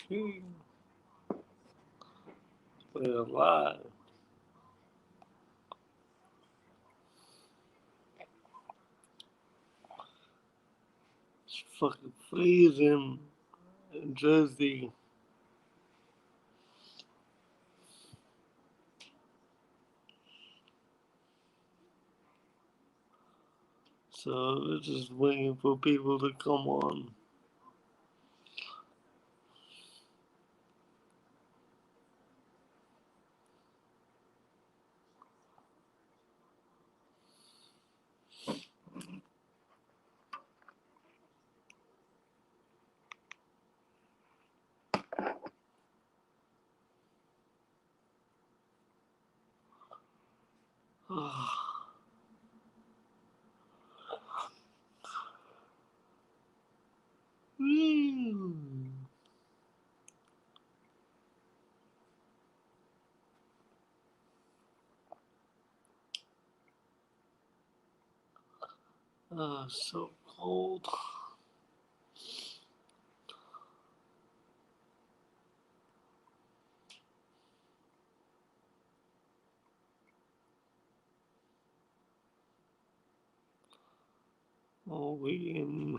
He was alive. It's fucking freezing in Jersey. So we're just waiting for people to come on. So cold. Oh, we in.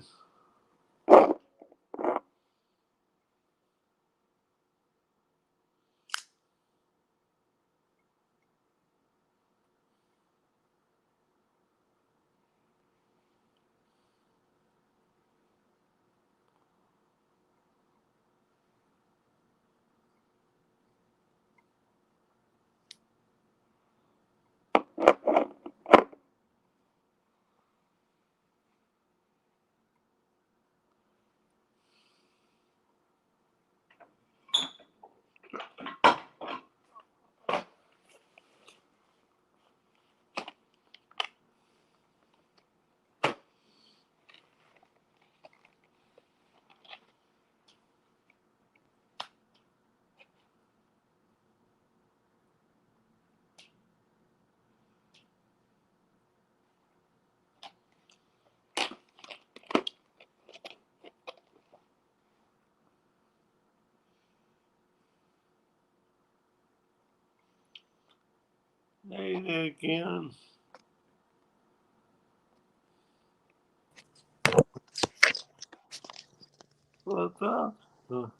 Hey there again. What's up? Can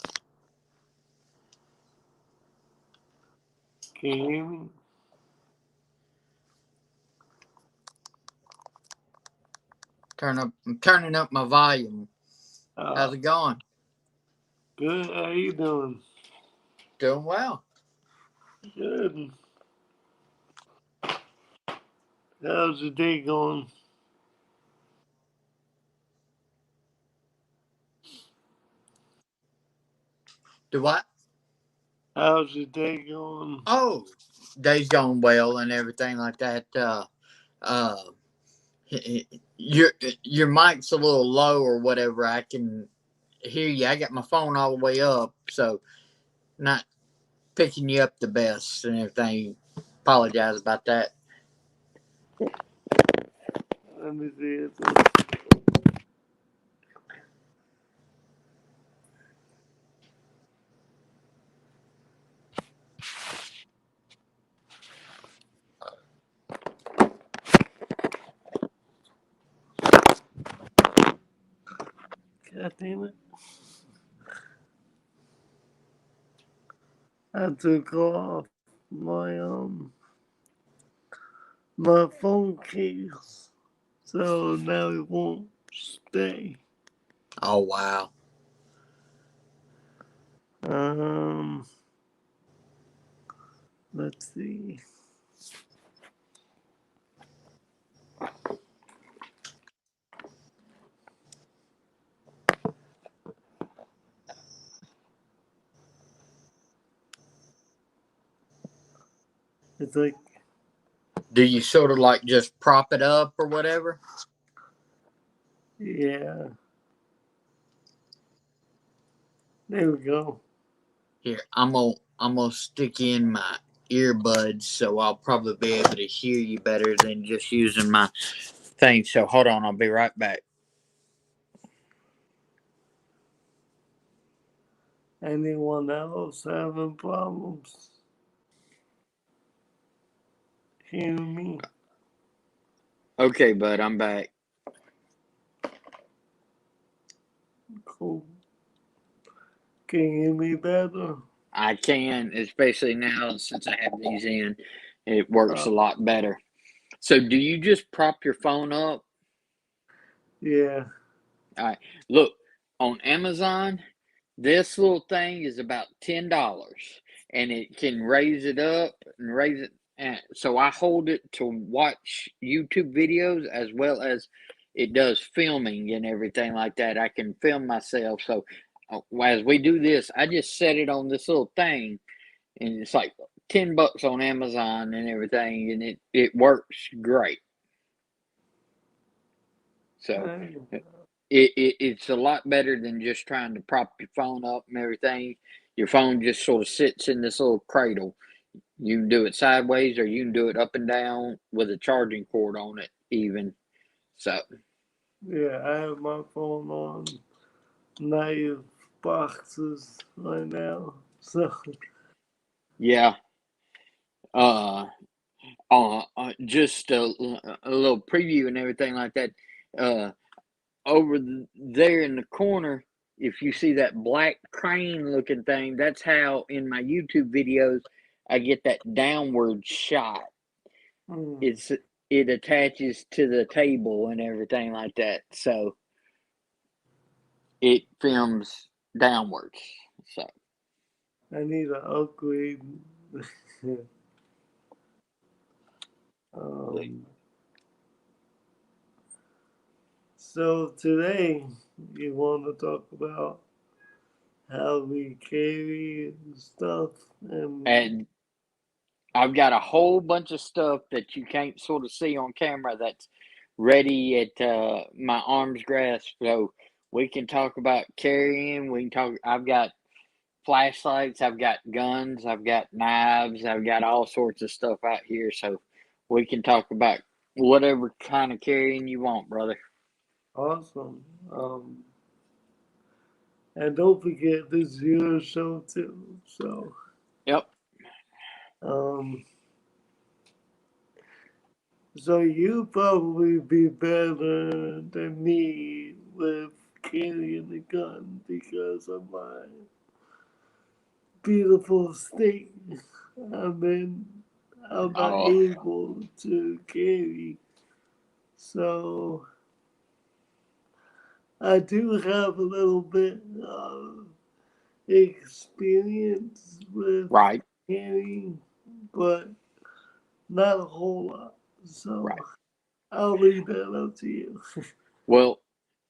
you hear me? I'm turning up my volume. How's it going? Good. How you doing? Doing well. Good. How's your day going? Do what? How's your day going? Oh, day's going well and everything like that. Uh, your mic's a little low or whatever. I can hear you. I got my phone all the way up, so not picking you up the best and everything. Apologize about that. Let me see it. God damn it. I took off my phone case. So now it won't stay. Oh wow. Um, let's see. It's like, Do you sort of like just prop it up or whatever? yeah. There we go. Here, I'm gonna stick in my earbuds so I'll probably be able to hear you better than just using my thing. So hold on, I'll be right back. Anyone else having problems hearing me? Okay, bud, I'm back. Cool. Can you hear me better? I can, especially now since I have these in. It works a lot better. So, do you just prop your phone up? Yeah. All right. Look, on Amazon, this little thing is about $10, and it can raise it up and raise it. And so I hold it to watch YouTube videos as well as it does filming and everything like that. I can film myself. So as we do this, I just set it on this little thing, and it's like $10 on Amazon and everything, and it works great. So it's a lot better than just trying to prop your phone up and everything. Your phone just sort of sits in this little cradle. You can do it sideways or you can do it up and down with a charging cord on it, even. So, Yeah, I have my phone on knife boxes right now. So, yeah. Just a little preview and everything like that. Over there in the corner, if you see that black crane looking thing, that's how in my YouTube videos I get that downward shot. It attaches to the table and everything like that, so it films downwards. So I need an upgrade. So today you want to talk about how we carry stuff and I've got a whole bunch of stuff that you can't sort of see on camera that's ready at my arm's grasp. So we can talk about carrying. We can talk. I've got flashlights. I've got guns. I've got knives. I've got all sorts of stuff out here. So we can talk about whatever kind of carrying you want, brother. awesome. And don't forget this is your show too. So Yep. So you probably be better than me with carrying a gun because of my beautiful state. I'm not able to carry. So I do have a little bit of experience with carrying, but not a whole lot. So I'll leave that up to you. Well,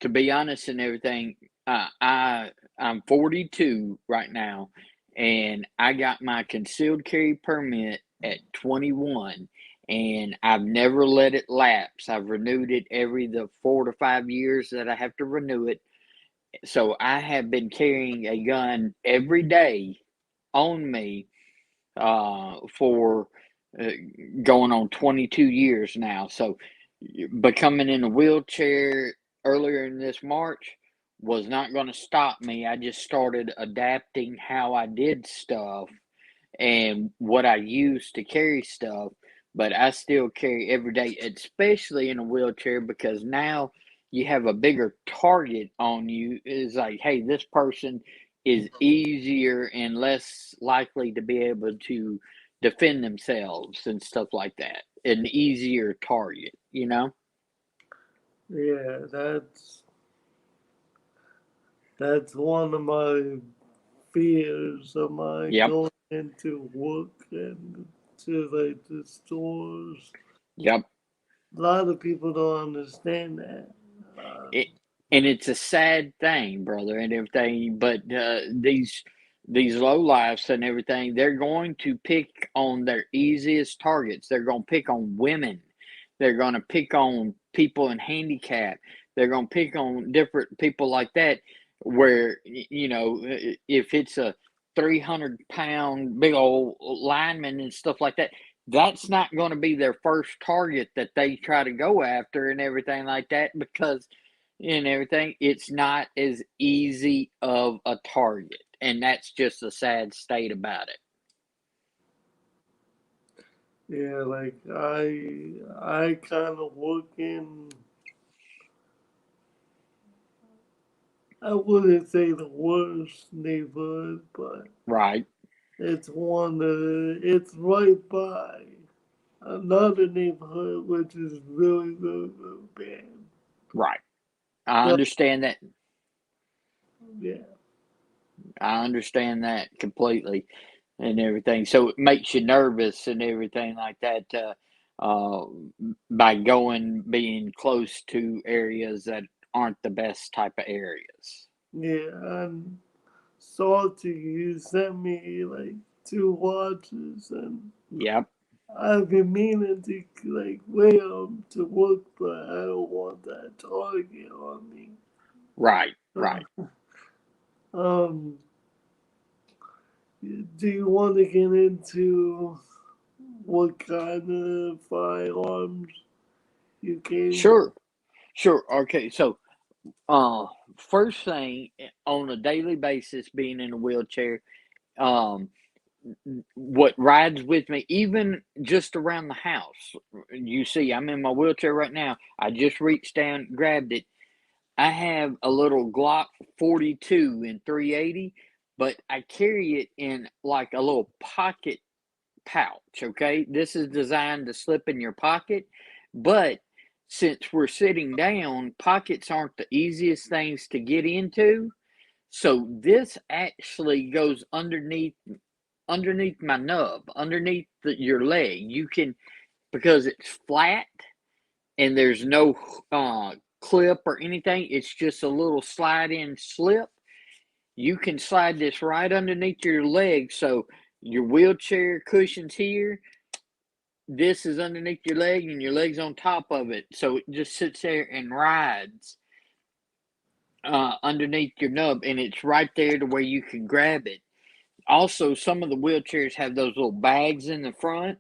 to be honest and everything, I'm 42 right now, and I got my concealed carry permit at 21, and I've never let it lapse. I've renewed it every the 4 to 5 years that I have to renew it. So I have been carrying a gun every day on me for going on 22 years now. So becoming in a wheelchair earlier in this March was not going to stop me. I just started adapting how I did stuff and what I used to carry stuff, but I still carry every day, especially in a wheelchair, because now you have a bigger target on you. Is like, hey, this person is easier and less likely to be able to defend themselves and stuff like that. An easier target, you know? Yeah, that's one of my fears of my going into work and to like the stores. Yep. A lot of people don't understand that. And it's a sad thing, brother, and everything. But these low lifes and everything, they're going to pick on their easiest targets. They're going to pick on women. They're going to pick on people in handicap. They're going to pick on different people like that. Where if it's a 300-pound big old lineman and stuff like that, that's not going to be their first target that they try to go after and everything like that, because and everything, it's not as easy of a target. and that's just the sad state about it. Yeah, like I kind of work in, I wouldn't say the worst neighborhood, but Right. it's it's right by another neighborhood which is really, really, really bad. Right. I So, understand that. yeah. I understand that completely and everything. So it makes you nervous and everything like that uh, by being close to areas that aren't the best type of areas. Yeah, and Salty, you sent me like 2 watches, and Yep. I've been meaning to like wear them to work, but I don't want that target on me. Right. Right. So, um, do you want to get into what kind of firearms you came with? Sure. Sure. Okay. So, uh, first thing on a daily basis, being in a wheelchair, um, what rides with me, even just around the house. You see, I'm in my wheelchair right now. I just reached down, grabbed it. I have a little Glock 42 in 380, but I carry it in like a little pocket pouch. Okay, this is designed to slip in your pocket, but since we're sitting down, pockets aren't the easiest things to get into. So this actually goes underneath my nub, underneath your leg. You can, because it's flat and there's no clip or anything, it's just a little slide in slip. You can slide this right underneath your leg. So your wheelchair cushion's here. This is underneath your leg and your leg's on top of it. So it just sits there and rides underneath your nub, and it's right there to where you can grab it. Also, some of the wheelchairs have those little bags in the front.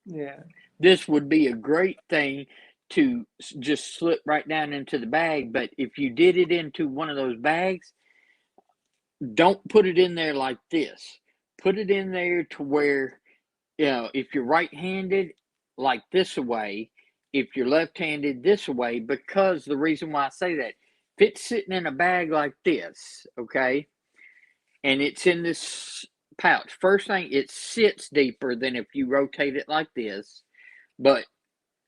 Yeah. This would be a great thing to just slip right down into the bag. But if you did it into one of those bags, don't put it in there like this. Put it in there to where, if you're right handed, like this way, if you're left handed, this way, because the reason why I say that, if it's sitting in a bag like this, okay, and it's in this pouch, first thing, it sits deeper than if you rotate it like this. But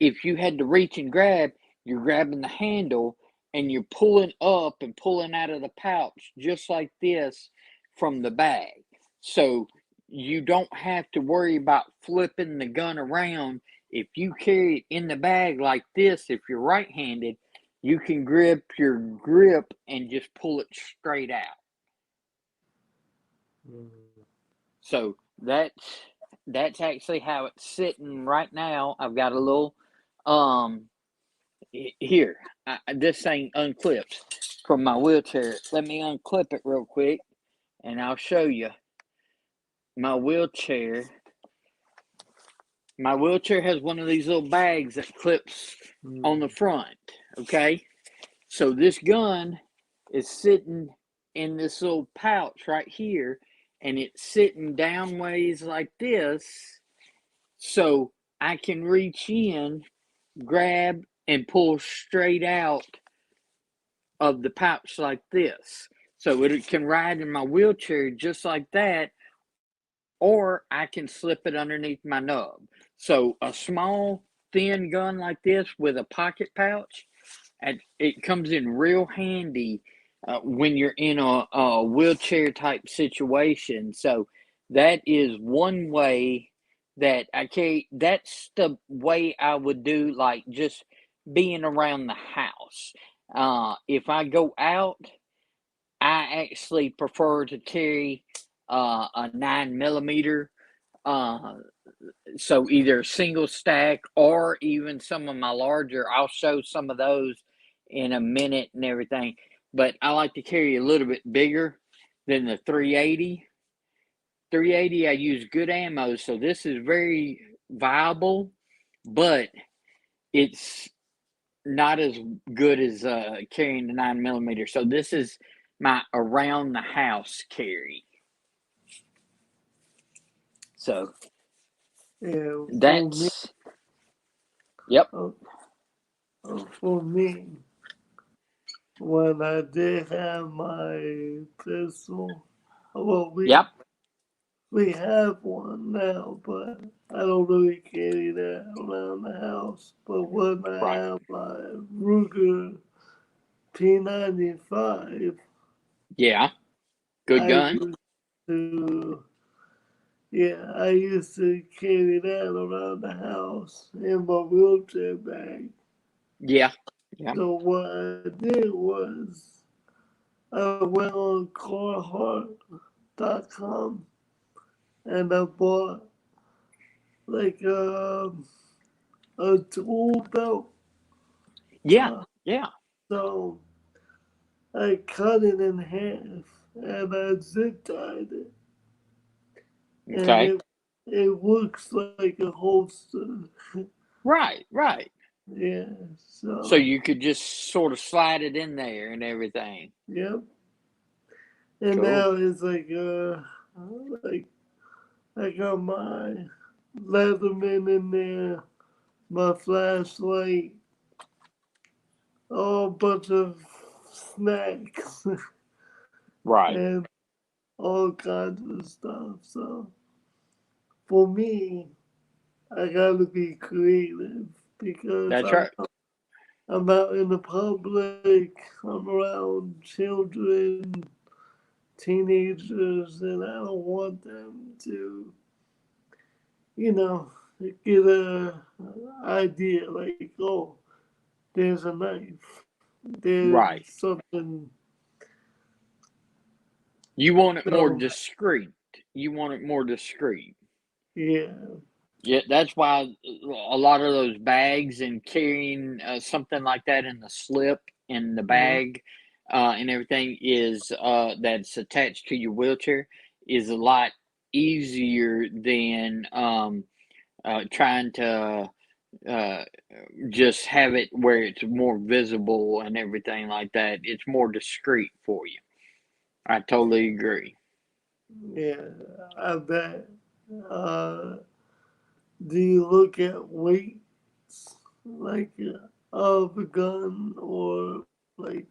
if you had to reach and grab, you're grabbing the handle and you're pulling up and pulling out of the pouch just like this from the bag. So you don't have to worry about flipping the gun around. If you carry it in the bag like this, if you're right handed, you can grip your grip and just pull it straight out. So that's actually how it's sitting right now. I've got a little um here. This thing unclips from my wheelchair. Let me unclip it real quick, and I'll show you my wheelchair. My wheelchair has one of these little bags that clips on the front. Okay, so this gun is sitting in this little pouch right here, and it's sitting down ways like this, so I can reach in, grab, and pull straight out of the pouch like this. So it can ride in my wheelchair just like that, or I can slip it underneath my nub. So a small, thin gun like this with a pocket pouch, and it comes in real handy when you're in a wheelchair type situation. So that is one way that I carry. That's the way I would do, like just being around the house. If I go out, I actually prefer to carry a 9 millimeter. Uh, so either single stack or even some of my larger. I'll show some of those in a minute and everything. But I like to carry a little bit bigger than the 380. 380, I use good ammo, so this is very viable, but it's not as good as carrying the 9 millimeter. So this is my around the house carry. So Yeah, that's yep. For me, when I did have my pistol, well, Yep. we have one now, but I don't really carry that around the house. But when I Right. have my Ruger P95, Yeah. Good I gun. used to, yeah, I used to carry that around the house in my wheelchair bag. Yeah. Yeah. So what I did was I went on Carhartt.com and I bought like a tool belt. Yeah. Uh, Yeah. so I cut it in half and I zip tied it. And Okay. it looks like a holster. Right. Right. Yeah, So so, you could just sort of slide it in there and everything. yep. And Cool. now it's like I got my Leatherman in there, my flashlight, a whole bunch of snacks, Right. and all kinds of stuff. So for me, I gotta be creative because That's right. I'm out in the public, I'm around children, teenagers, and I don't want them to, you know, get a idea like, oh, there's a knife, there's Right. something. You want it more So discreet. You want it more discreet. yeah, Yeah, that's why a lot of those bags and carrying something like that in the slip in the uh, bag and everything is that's attached to your wheelchair is a lot easier than trying to uh, just have it where it's more visible and everything like that. It's more discreet for you. I totally agree. yeah, I bet. Uh, do you look at weights like of a gun or like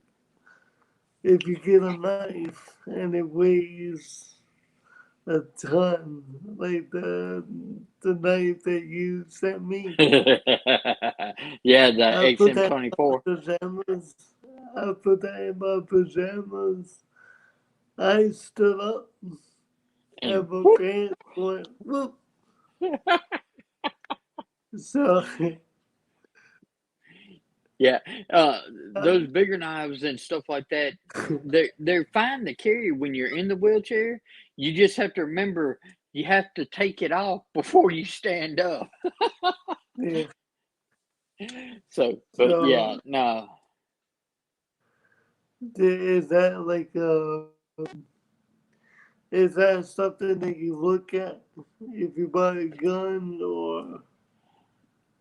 if you get a knife and it weighs a ton, like the knife that you sent me? Yeah, the I put that in my XM24. pajamas. I put that in my pajamas. I stood up And and my whoop. pants went whoop. So Yeah, uh, uh, those bigger knives and stuff like that, they're fine to carry when you're in the wheelchair. You just have to remember you have to take it off before you stand up. yeah. So, but yeah, So no, is that like is that something that you look at if you buy a gun or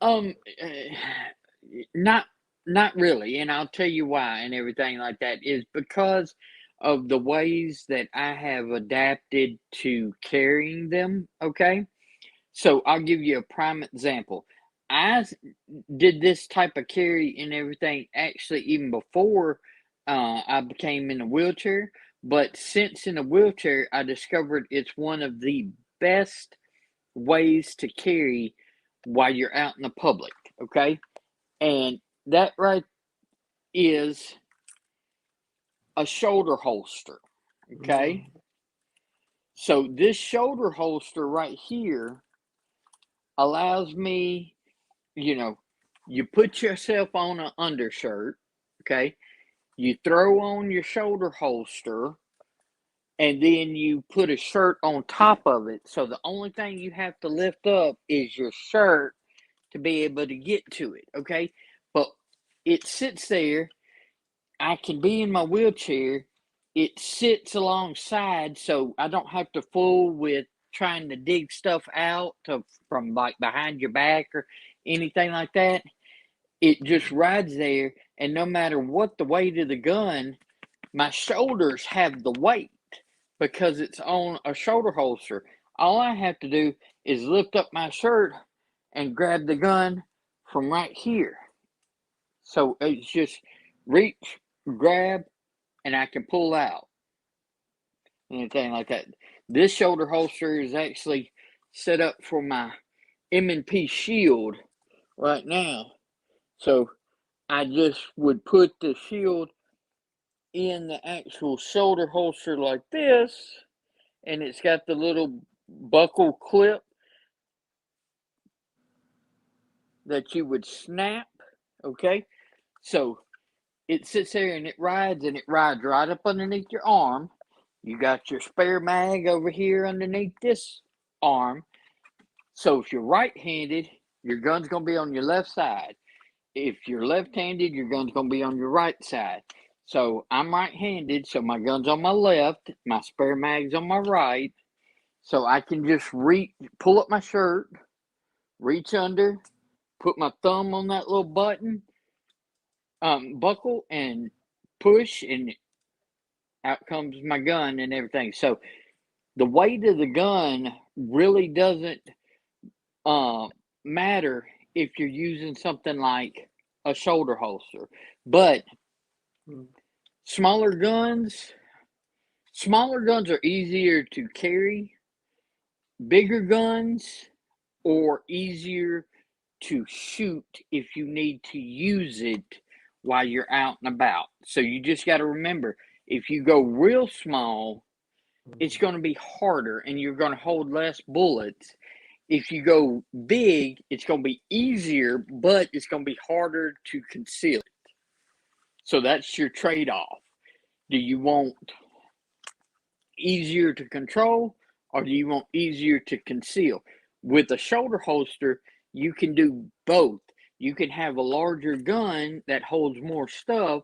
um, eh, not not really, and I'll tell you why and everything like that is because of the ways that I have adapted to carrying them. Okay. So I'll give you a prime example. Did this type of carry and everything actually even before I became in a wheelchair, but since in a wheelchair, I discovered it's one of the best ways to carry while you're out in the public. Okay, and that right is a shoulder holster. Okay, so this shoulder holster right here allows me, you know, you put yourself on an undershirt, okay? You throw on your shoulder holster, and then you put a shirt on top of it. So the only thing you have to lift up is your shirt to be able to get to it, okay? But it sits there. I can be in my wheelchair. It sits alongside, so I don't have to fool with trying to dig stuff out from like behind your back or anything like that. It just rides there, and no matter what the weight of the gun, my shoulders have the weight because it's on a shoulder holster. all I have to do is lift up my shirt and grab the gun from right here. So it's just reach, grab, and I can pull out. Anything like that. This shoulder holster is actually set up for my M&P shield right now. So I just would put the shield in the actual shoulder holster like this, and it's got the little buckle clip that you would snap. Okay, so it sits there and it rides right up underneath your arm. You got your spare mag over here underneath this arm. So if you're right-handed, your gun's going to be on your left side. If you're left-handed, your gun's going to be on your right side. So I'm right-handed, so my gun's on my left, my spare mag's on my right. So I can just pull up my shirt, reach under, put my thumb on that little button, buckle, and push, and out comes my gun and everything. So the weight of the gun really doesn't matter if you're using something like a shoulder holster. But smaller guns are easier to carry. Bigger guns are easier to shoot if you need to use it while you're out and about. So you just got to remember, if you go real small, it's going to be harder and you're going to hold less bullets. If you go big, it's going to be easier, but it's going to be harder to conceal it. So that's your trade-off. Do you want easier to control, or do you want easier to conceal? With a shoulder holster, you can do both. You can have a larger gun that holds more stuff,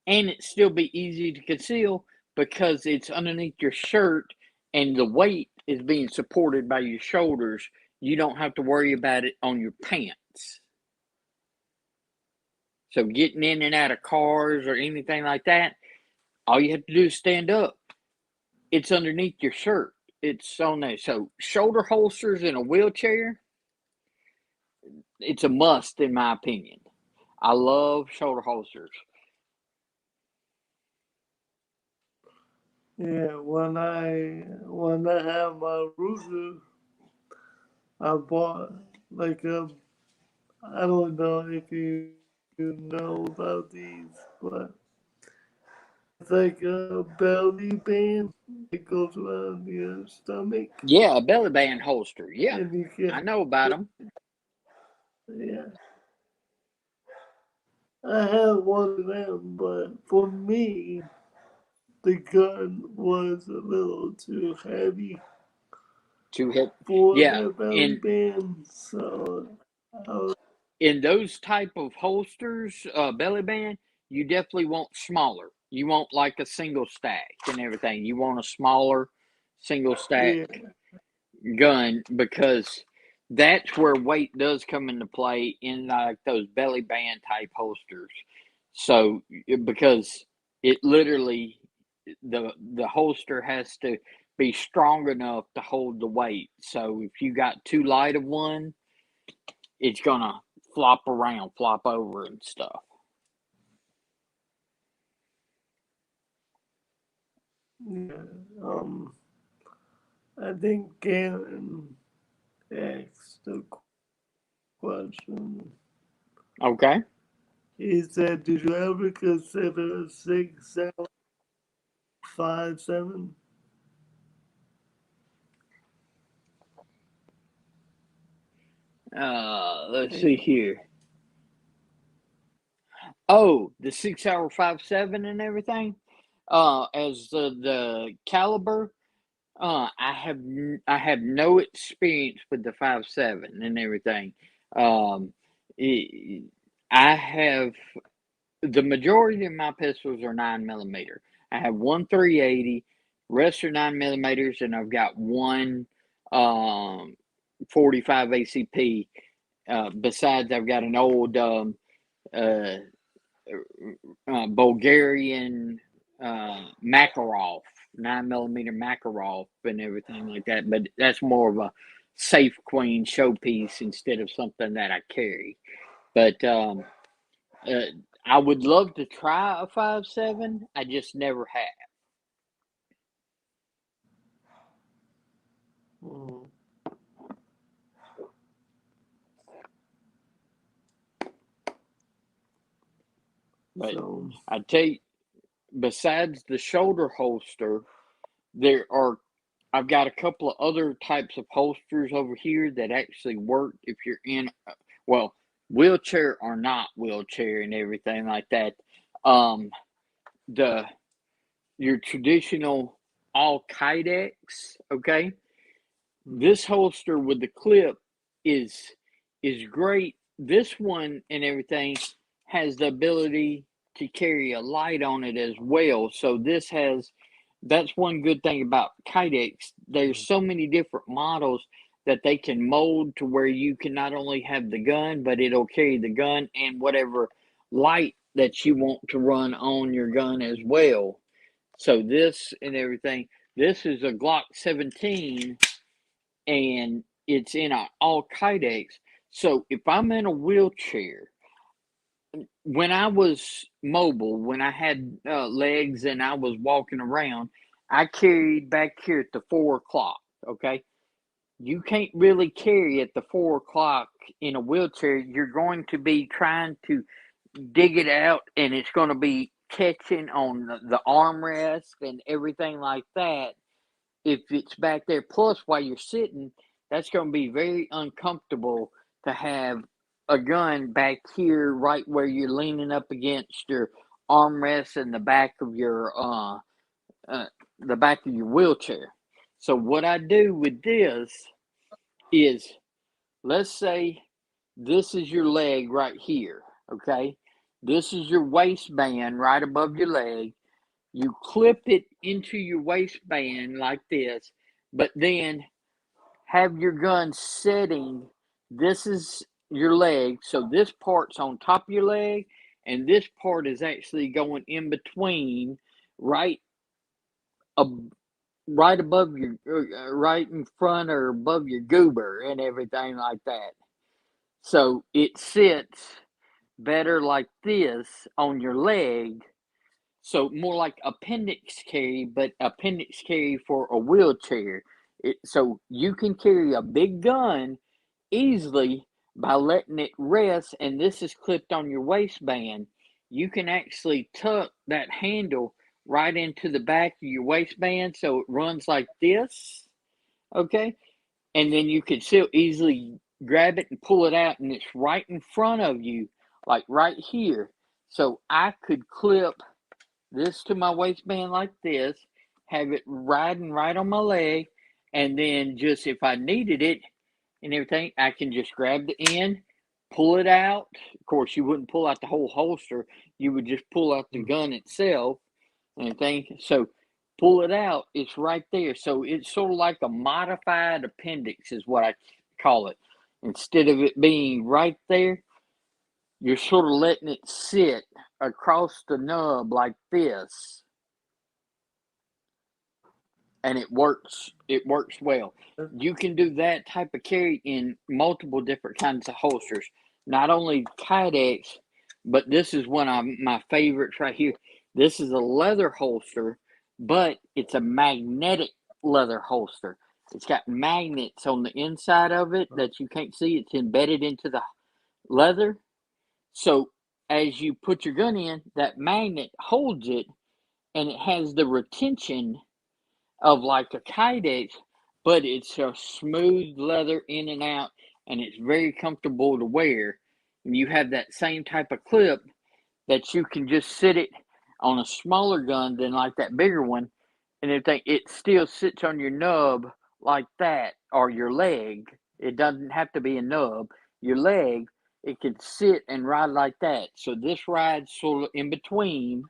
and it still be easy to conceal because it's underneath your shirt and the weight is being supported by your shoulders. You don't have to worry about it on your pants. So getting in and out of cars or anything like that, all you have to do is stand up. It's underneath your shirt. It's on there. So shoulder holsters in a wheelchair, it's a must in my opinion. I love shoulder holsters. Yeah, when I have my Ruger, I bought like a, I don't know if you know about these, but it's like a belly band that goes around your stomach, Yeah, a belly band holster. Yeah, and you I can, know about them. yeah. I have one of them, but for me, the gun was a little too heavy Two hip. for Yeah, that belly in band, so I was, in those type of holsters, belly band, you definitely want smaller. You want like a single stack and everything. You want a smaller single stack yeah, gun because that's where weight does come into play in like those belly band type holsters. So because it literally the holster has to be strong enough to hold the weight. So if you got too light of one, it's gonna flop around, flop over and stuff. yeah. I think Garen asked a question. Okay. He said, "Did you ever consider a 6.57?" Let's see here. Oh, the 6 hour 5.7 and everything. As the caliber, I have no experience with the 5.7 and everything. Um, it, I have the majority of my pistols are 9 millimeter. I have one 380, rest are 9 millimeters, and I've got one 45 ACP. Besides, I've got an old uh, Bulgarian Makarov. 9mm Makarov and everything like that. But that's more of a safe queen showpiece instead of something that I carry. But uh, I would love to try a 5.7. I just never have. Mm. But So, I tell you, besides the shoulder holster, there are I've got a couple of other types of holsters over here that actually work if you're in well, wheelchair or not wheelchair and everything like that. Um the your traditional all kydex, okay? This holster with the clip is is great. This one and everything has the ability to carry a light on it as well. So this has that's one good thing about Kydex. There's so many different models that they can mold to where you can not only have the gun, but it'll carry the gun and whatever light that you want to run on your gun as well. So this and everything, this is a Glock 17 and it's in a all kydex. So if I'm in a wheelchair, when I was mobile, when I had legs and I was walking around, I carried back here at the 4 o'clock. Okay, you can't really carry at the 4 o'clock in a wheelchair. You're going to be trying to dig it out, and it's going to be catching on the armrest and everything like that if it's back there. Plus, while you're sitting, that's going to be very uncomfortable to have a gun back here, right where you're leaning up against your armrest and uh the back of your wheelchair. So what I do with this is, let's say this is your leg right here, okay? This is your waistband right above your leg. You clip it into your waistband like this, but then have your gun setting. This is your leg, so this part's on top of your leg, and this part is actually going in between, right, ab- right above your, right in front or above your goober and everything like that. So it sits better like this on your leg. So more like appendix carry, but appendix carry for a wheelchair. So you can carry a big gun easily by letting it rest, and this is clipped on your waistband. You can actually tuck that handle right into the back of your waistband so it runs like this, okay? And then you could still easily grab it and pull it out, and it's right in front of you, like right here. So I could clip this to my waistband like this, have it riding right on my leg, and then just if I needed it and everything, I can just grab the end, pull it out. Of course, you wouldn't pull out the whole holster, you would just pull out the gun itself and everything. So pull it out, it's right there. So it's sort of like a modified appendix, is what I call it. Instead of it being right there, you're sort of letting it sit across the nub like this, and it works well. You can do that type of carry in multiple different kinds of holsters, not only kydex, but this is one of my favorites right here. This is a leather holster, but it's a magnetic leather holster. It's got magnets on the inside of it that you can't see. It's embedded into the leather. So as you put your gun in, that magnet holds it, and it has the retention of like a kydex, but it's a smooth leather in and out, and it's very comfortable to wear. And you have that same type of clip that you can just sit it on a smaller gun than like that bigger one, and everything. It still sits on your nub like that, or your leg. It doesn't have to be a nub. Your leg, it can sit and ride like that. So this rides sort of in between,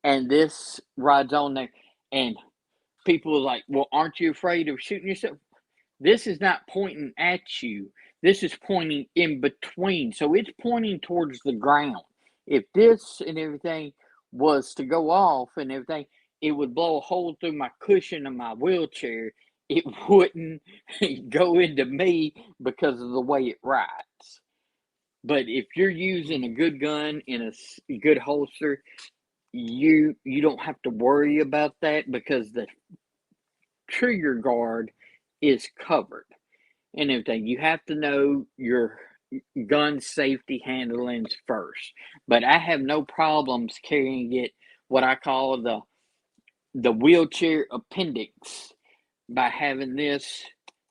and this rides on there. And people are like, well, aren't you afraid of shooting yourself? This is not pointing at you. This is pointing in between. So it's pointing towards the ground. If this and everything was to go off and everything, it would blow a hole through my cushion of my wheelchair. It wouldn't go into me because of the way it rides. But if you're using a good gun in a good holster, you don't have to worry about that because the trigger guard is covered and everything. You have to know your gun safety handlings first. But I have no problems carrying it, what I call the wheelchair appendix, by having this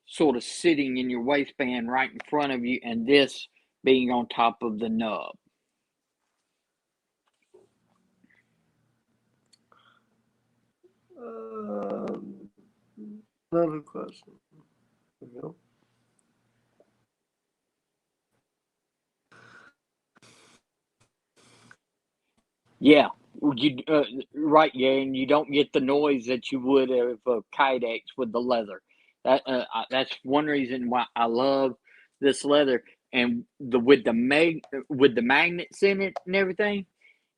sort of sitting in your waistband right in front of you and this being on top of the nub. Another question. There we go. Yeah, you right, yeah, and you don't get the noise that you would of a Kydex with the leather. That's one reason why I love this leather, and the with the magnets in it and everything.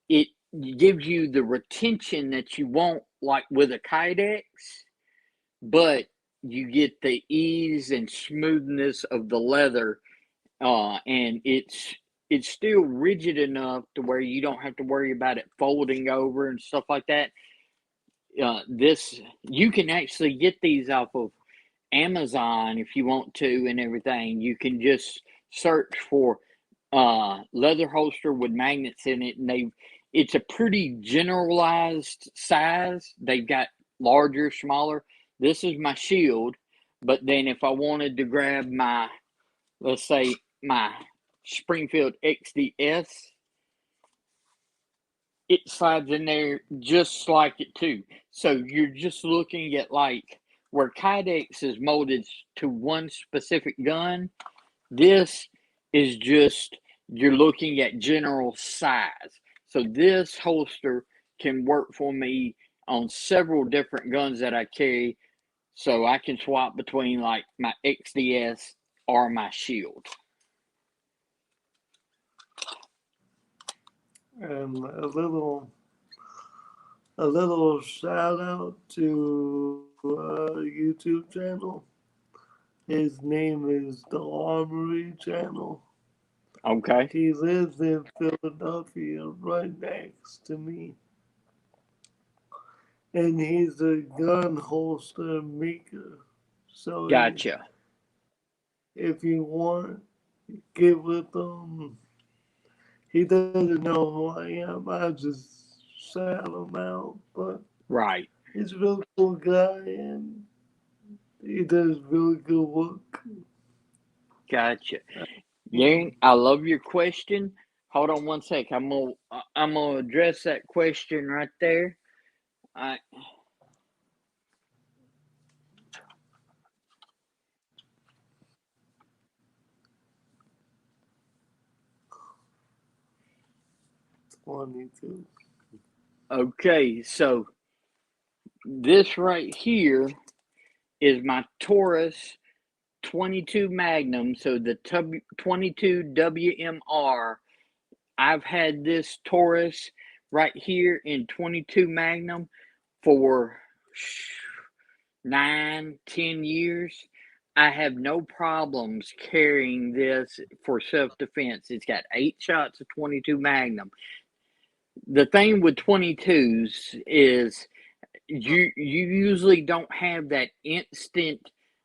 It gives you the retention that you want, like with a Kydex, but you get the ease and smoothness of the leather, and it's still rigid enough to where you don't have to worry about it folding over and stuff like that. This you can actually get these off of Amazon if you want to and everything. You can just search for leather holster with magnets in it, and it's a pretty generalized size. They've got larger, smaller. This is my shield, but then if I wanted to grab my, let's say, my Springfield XDS, it slides in there just like it too. So you're just looking at like where Kydex is molded to one specific gun. This is just, you're looking at general size. So this holster can work for me on several different guns that I carry. So I can swap between like my XDS or my shield. And a little shout out to YouTube channel. His name is the Armory Channel. Okay. He lives in Philadelphia, right next to me. And he's a gun holster maker. So Gotcha. if you want, get with him. He doesn't know who I am. I just shout him out. But Right. he's a real cool guy and he does really good work. Gotcha. Yang, I love your question. Hold on one sec. I'm gonna address that question right there. I '22. Okay, so this right here is my Taurus 22 Magnum. So the 22 WMR. I've had this Taurus right here in 22 Magnum for 9, 10 years. I have no problems carrying this for self defense. It's got 8 shots of 22 Magnum. The thing with 22s is you usually don't have that instant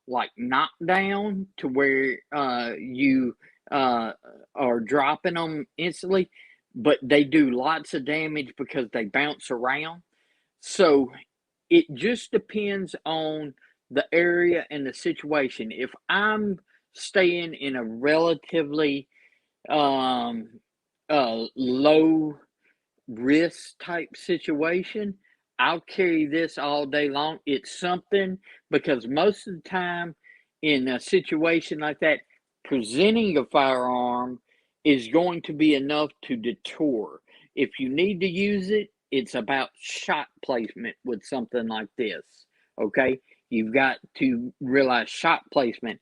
like knockdown to where you uh, are dropping them instantly, but they do lots of damage because they bounce around. So it just depends on the area and the situation. If I'm staying in a relatively um, low risk type situation, I'll carry this all day long. It's something because most of the time in a situation like that, presenting a firearm is going to be enough to deter. If you need to use it, it's about shot placement with something like this. Okay, you've got to realize shot placement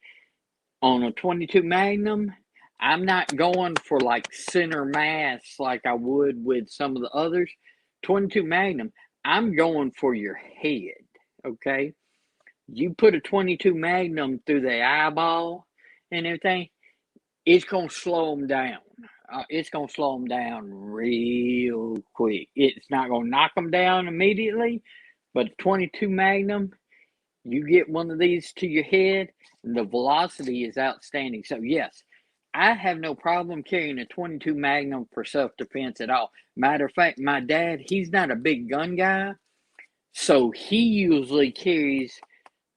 on a 22 Magnum. I'm not going for like center mass like I would with some of the others. 22 Magnum, I'm going for your head, okay? You put a 22 Magnum through the eyeball and everything, it's going to slow them down. It's going to slow them down real quick. It's not going to knock them down immediately, but 22 Magnum, you get one of these to your head, and the velocity is outstanding. So, yes, I have no problem carrying a 22 Magnum for self-defense at all. Matter of fact, my dad, he's not a big gun guy, so he usually carries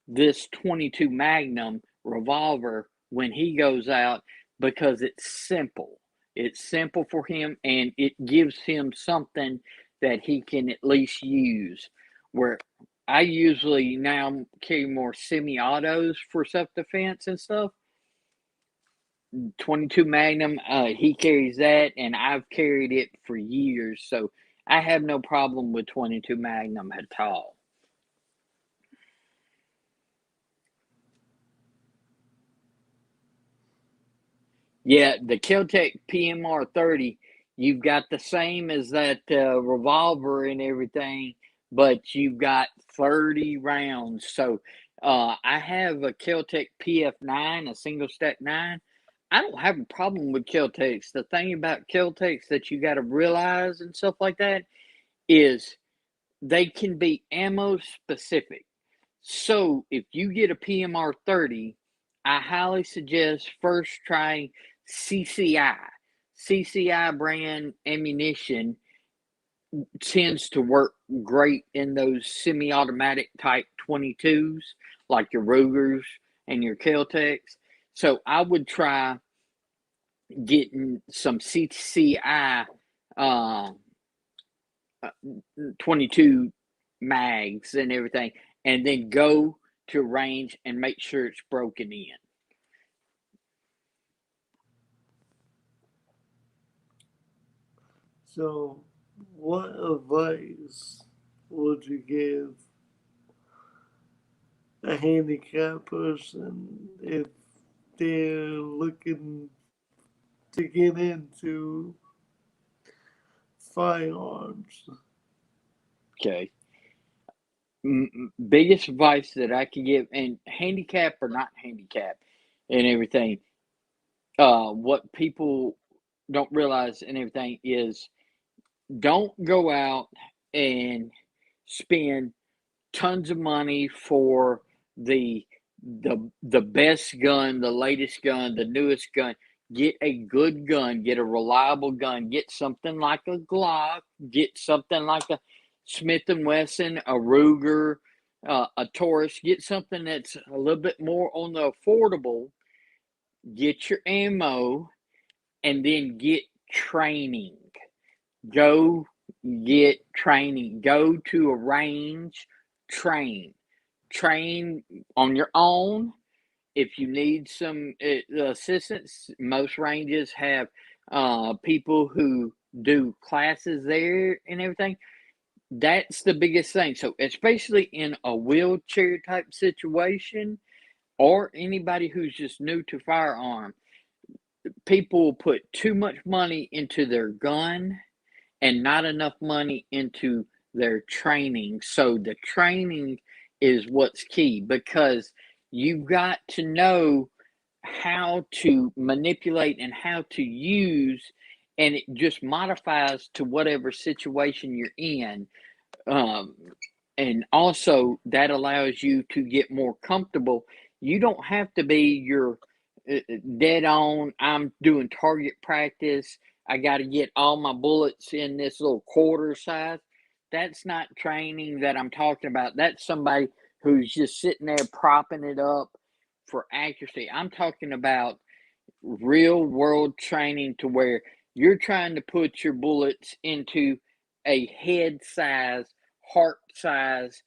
this 22 Magnum revolver when he goes out because it's simple. It's simple for him, and it gives him something that he can at least use. Where I usually now carry more semi-autos for self-defense and stuff. 22 Magnum, he carries that, and I've carried it for years, so I have no problem with 22 Magnum at all. Yeah, the Keltec PMR 30, you've got the same as that revolver and everything, but you've got 30 rounds. So I have a Keltec PF9, a single stack 9. I don't have a problem with Keltecs. The thing about Keltecs that you got to realize and stuff like that is they can be ammo specific. So if you get a PMR 30, I highly suggest first trying CCI. CCI brand ammunition tends to work great in those semi automatic type 22s, like your Rugers and your Keltecs. So I would try getting some CCI uh, 22 mags and everything, and then go to range and make sure it's broken in. So, what advice would you give a handicapped person if they're looking to get into firearms? Okay. Biggest advice that I can give, and handicap or not handicap and everything, what people don't realize and everything is don't go out and spend tons of money for the best gun, the latest gun, the newest gun. Get a good gun, get a reliable gun, get something like a Glock, get something like a Smith and Wesson, a Ruger, a Taurus. Get something that's a little bit more on the affordable. Get your ammo, and then get training. Go get training. Go to a range, train. Train on your own. If you need some assistance, most ranges have people who do classes there and everything. That's the biggest thing. So, especially in a wheelchair type situation or anybody who's just new to firearm, people put too much money into their gun and not enough money into their training. So the training is what's key because you've got to know how to manipulate and how to use, and it just modifies to whatever situation you're in. Um, and also, that allows you to get more comfortable. You don't have to be your dead on. I'm doing target practice. I got to get all my bullets in this little quarter size. That's not training that I'm talking about. That's somebody who's just sitting there propping it up for accuracy. I'm talking about real world training to where you're trying to put your bullets into a head size, heart size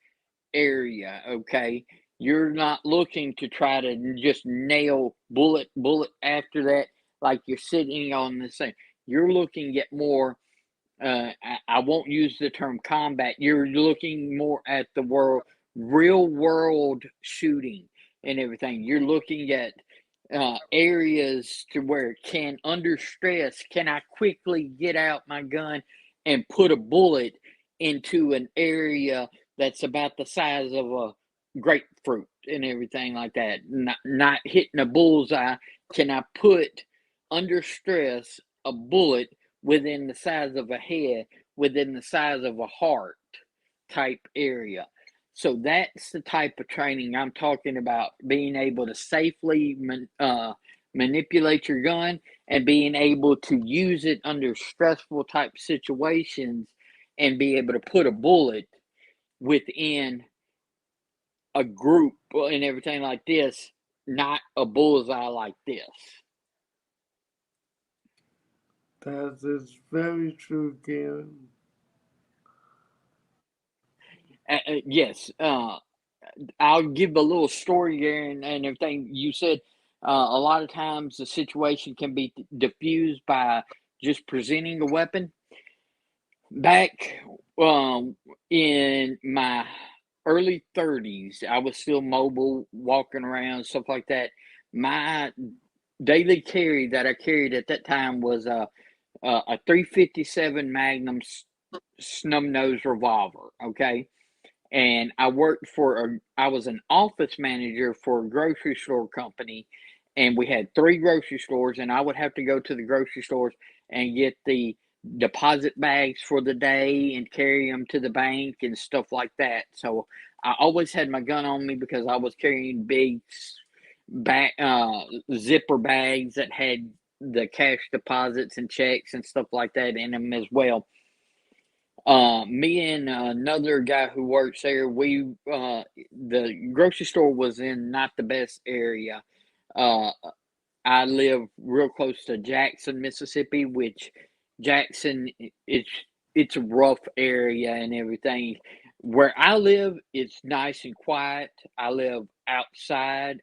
area, okay? You're not looking to try to just nail bullet after that like you're sitting on the same. You're looking at more I won't use the term combat. You're looking more at the real world shooting and everything. You're looking at areas to where can under stress, can I quickly get out my gun and put a bullet into an area that's about the size of a grapefruit and everything like that. Not hitting a bullseye. Can I put under stress a bullet within the size of a head, within the size of a heart type area? So that's the type of training I'm talking about, being able to safely manipulate your gun and being able to use it under stressful type situations and be able to put a bullet within a group and everything like this, not a bullseye like this. That is very true, Karen. Yes, I'll give a little story here and everything. You said a lot of times the situation can be diffused by just presenting a weapon. Back in my early 30s, I was still mobile, walking around, stuff like that. My daily carry that I carried at that time was a 357 Magnum snub nose revolver. Okay, and I was an office manager for a grocery store company, and we had three grocery stores, and I would have to go to the grocery stores and get the deposit bags for the day and carry them to the bank and stuff like that. So I always had my gun on me because I was carrying big zipper bags that had the cash deposits and checks and stuff like that in them as well. Me and another guy who works there, the grocery store was in not the best area. Uh, I live real close to Jackson, Mississippi, which Jackson, it's a rough area and everything. Where I live, it's nice and quiet. I live outside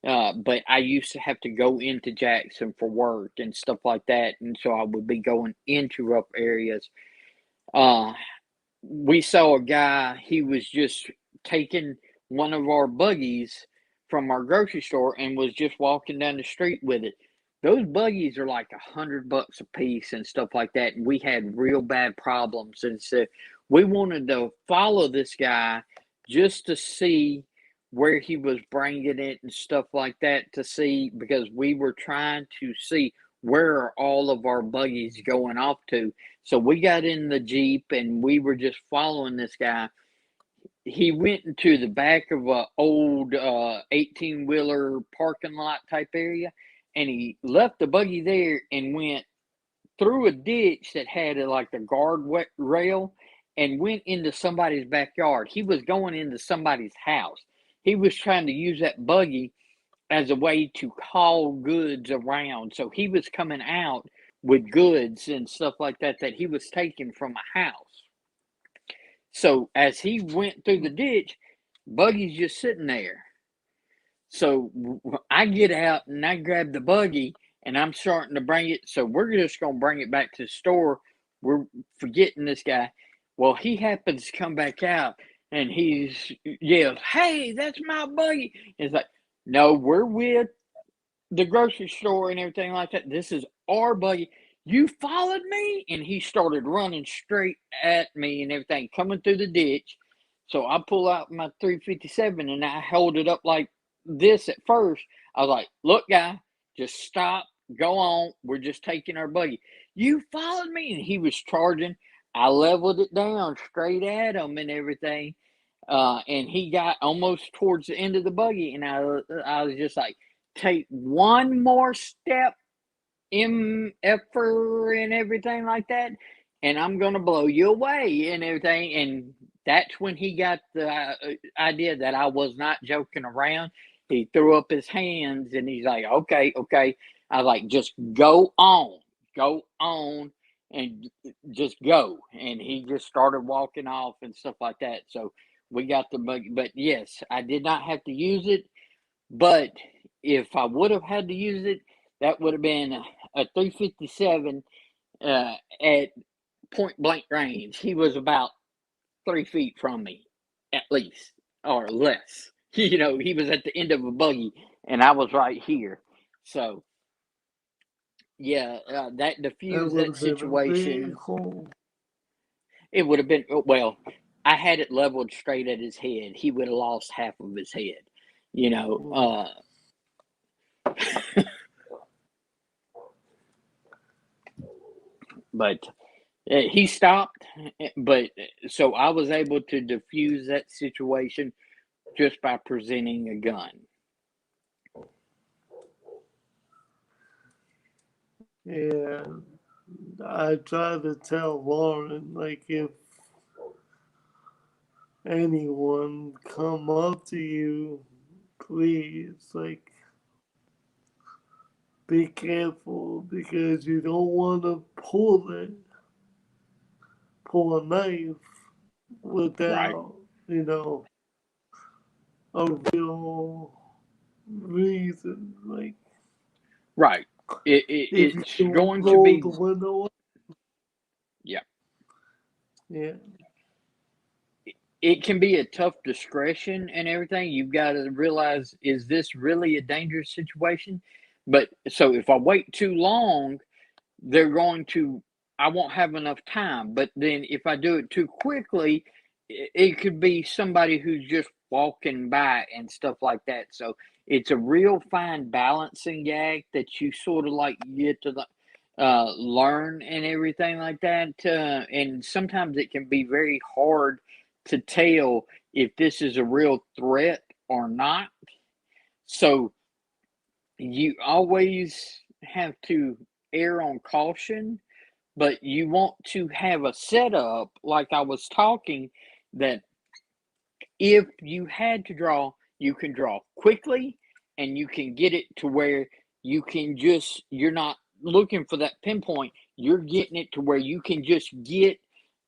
but I used to have to go into Jackson for work and stuff like that, and so I would be going into rough areas. Uh, we saw a guy, he was just taking one of our buggies from our grocery store and was just walking down the street with it. Those buggies are like $100 a piece and stuff like that. And we had real bad problems. And so we wanted to follow this guy just to see where he was bringing it and stuff like that, to see, because we were trying to see where are all of our buggies going off to. So we got in the Jeep and we were just following this guy. He went into the back of a old 18-wheeler parking lot type area, and he left the buggy there and went through a ditch that had like a guard rail and went into somebody's backyard. He was going into somebody's house. He was trying to use that buggy as a way to haul goods around. So he was coming out with goods and stuff like that that he was taking from a house. So as he went through the ditch, buggy's just sitting there. So I get out and I grab the buggy and I'm starting to bring it. So we're just going to bring it back to the store. We're forgetting this guy. Well, he happens to come back out and he's yells, "Hey, that's my buggy." It's like, no, we're with the grocery store and everything like that. This is our buggy. You followed me? And he started running straight at me and everything, coming through the ditch. So I pull out my 357 and I held it up like this at first. I was like, "Look, guy, just stop, go on. We're just taking our buggy." "You followed me?" And he was charging. I leveled it down straight at him and everything. And he got almost towards the end of the buggy. And I was just like, "Take one more step, MFer and everything like that, and I'm gonna blow you away and everything." And that's when he got the idea that I was not joking around. He threw up his hands and he's like, "Okay, okay." I was like, "Just go on, and just go." And he just started walking off and stuff like that. So we got the buggy. But yes, I did not have to use it. But if I would have had to use it, that would have been a 357 at point blank range. He was about 3 feet from me, at least, or less. He was at the end of a buggy, and I was right here. So, yeah, that That diffused would that have been a big situation. hole. It would have been, well, I had it leveled straight at his head. He would have lost half of his head, you know. But he stopped. But so I was able to diffuse that situation just by presenting a gun. Yeah, I try to tell Lauren, like, if anyone come up to you, please, like, be careful because you don't want to pull a knife Right. without, a real reason. Like, Right. if It's you going to roll the be, window, yeah. yeah, It can be a tough discretion and everything. You've got to realize, is this really a dangerous situation? But so if I wait too long, they're going to, I won't have enough time. But then if I do it too quickly, it could be somebody who's just walking by and stuff like that. So it's a real fine balancing act that you sort of like get to learn and everything like that. And sometimes it can be very hard to tell if this is a real threat or not. So you always have to err on caution, but you want to have a setup like I was talking, that if you had to draw, you can draw quickly and you can get it to where you can just, you're not looking for that pinpoint, you're getting it to where you can just get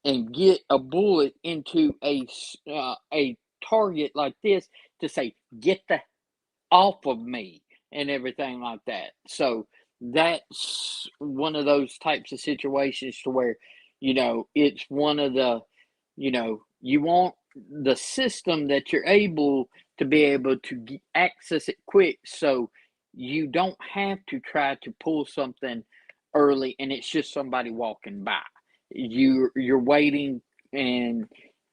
a bullet into a target like this, to say, get the off of me and everything like that. So that's one of those types of situations to where, it's one of the, you want the system that you're able to be able to access it quick, so you don't have to try to pull something early and it's just somebody walking by. You're waiting, and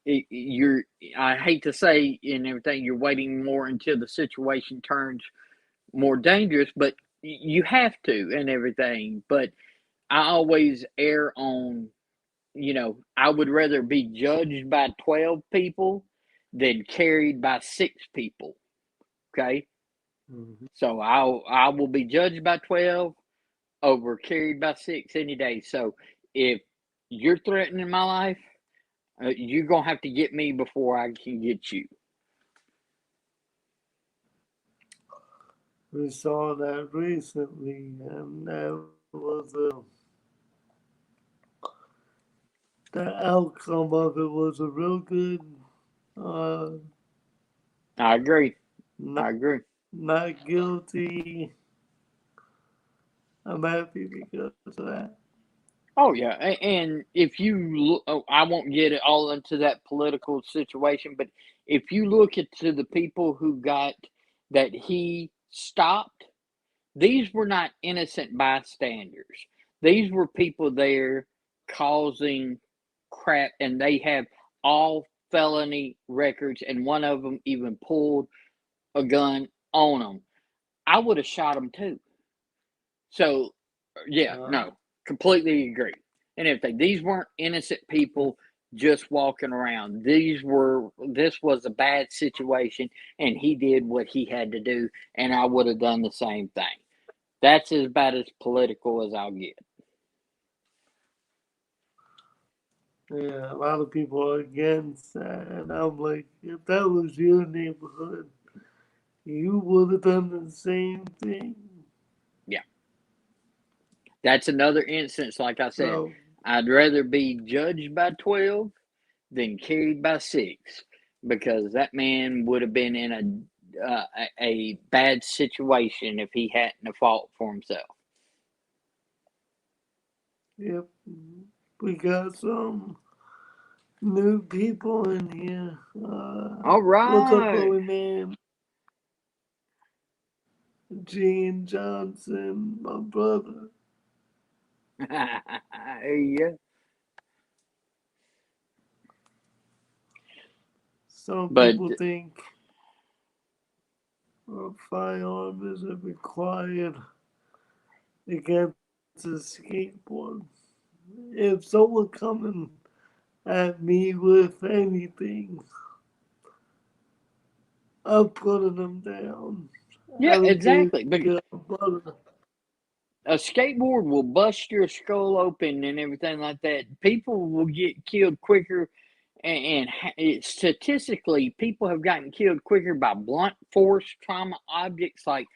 you're, I hate to say and everything, you're waiting more until the situation turns more dangerous, but you have to and everything. But I always err on, I would rather be judged by 12 people than carried by 6 people. Okay. mm-hmm. So I will be judged by 12 over carried by 6 any day. So if you're threatening my life, you're going to have to get me before I can get you. We saw that recently, and that was the outcome of it was a real good. Uh, I agree. not I agree. not guilty. I'm happy because of that. Oh yeah, and if you look, oh, I won't get it all into that political situation, but if you look at to the people who got that he stopped, these were not innocent bystanders. These were people there causing crap, and they have all felony records, and one of them even pulled a gun on them. I would have shot them too. So, yeah, Uh, no, completely agree. And everything. These weren't innocent people just walking around. This was a bad situation, and he did what he had to do, and I would have done the same thing. That's as bad as political as I'll get. yeah, a lot of people are against that, and I'm like, if that was your neighborhood, you would have done the same thing. Yeah. That's another instance, like I said, So, I'd rather be judged by 12 than carried by 6, because that man would have been in a bad situation if he hadn't have fought for himself. yep, we got some new people in here. All What's up, right. Chloe man? Gene Johnson, my brother. Yeah. Some But people think a firearm isn't required against a skateboard. If someone coming at me with anything, I'm putting them down. I yeah, don't exactly. care But about it. a skateboard will bust your skull open and everything like that. People will get killed quicker, statistically, people have gotten killed quicker by blunt force trauma objects like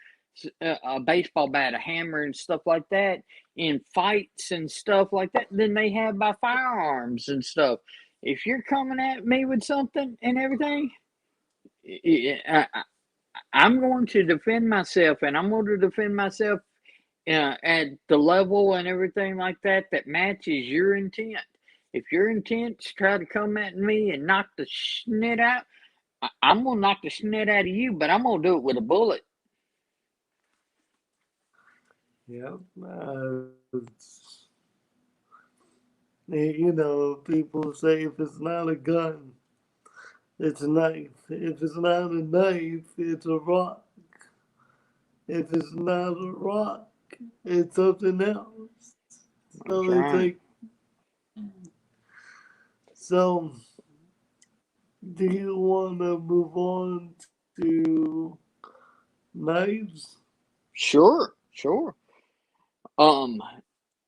a baseball bat, a hammer, and stuff like that in fights and stuff like that than they have by firearms and stuff. If you're coming at me with something and everything, I'm going to defend myself, and I'm going to defend myself at the level and everything like that that matches your intent. If your intent's try to come at me and knock the snit out, I'm gonna knock the snit out of you, but I'm gonna do it with a bullet. Yep. People say if it's not a gun, it's a knife. If it's not a knife, it's a rock. If it's not a rock, it's something else. That's So it's right. like, so do you want to move on to knives? Sure, sure. Um,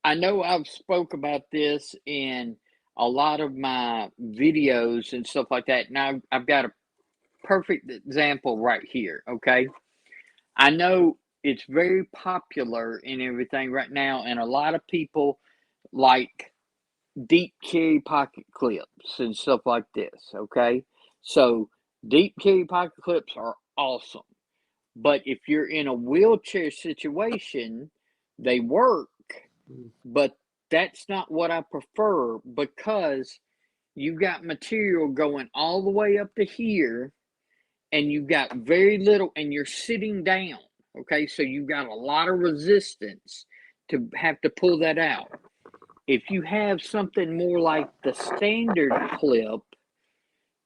I know I've spoke about this in a lot of my videos and stuff like that. Now I've got a perfect example right here. Okay, I know it's very popular and everything right now, and a lot of people like deep carry pocket clips and stuff like this. Okay, so deep carry pocket clips are awesome, but if you're in a wheelchair situation, they work, but that's not what I prefer because you got material going all the way up to here and you got very little and you're sitting down. Okay, so you got a lot of resistance to have to pull that out. If you have something more like the standard clip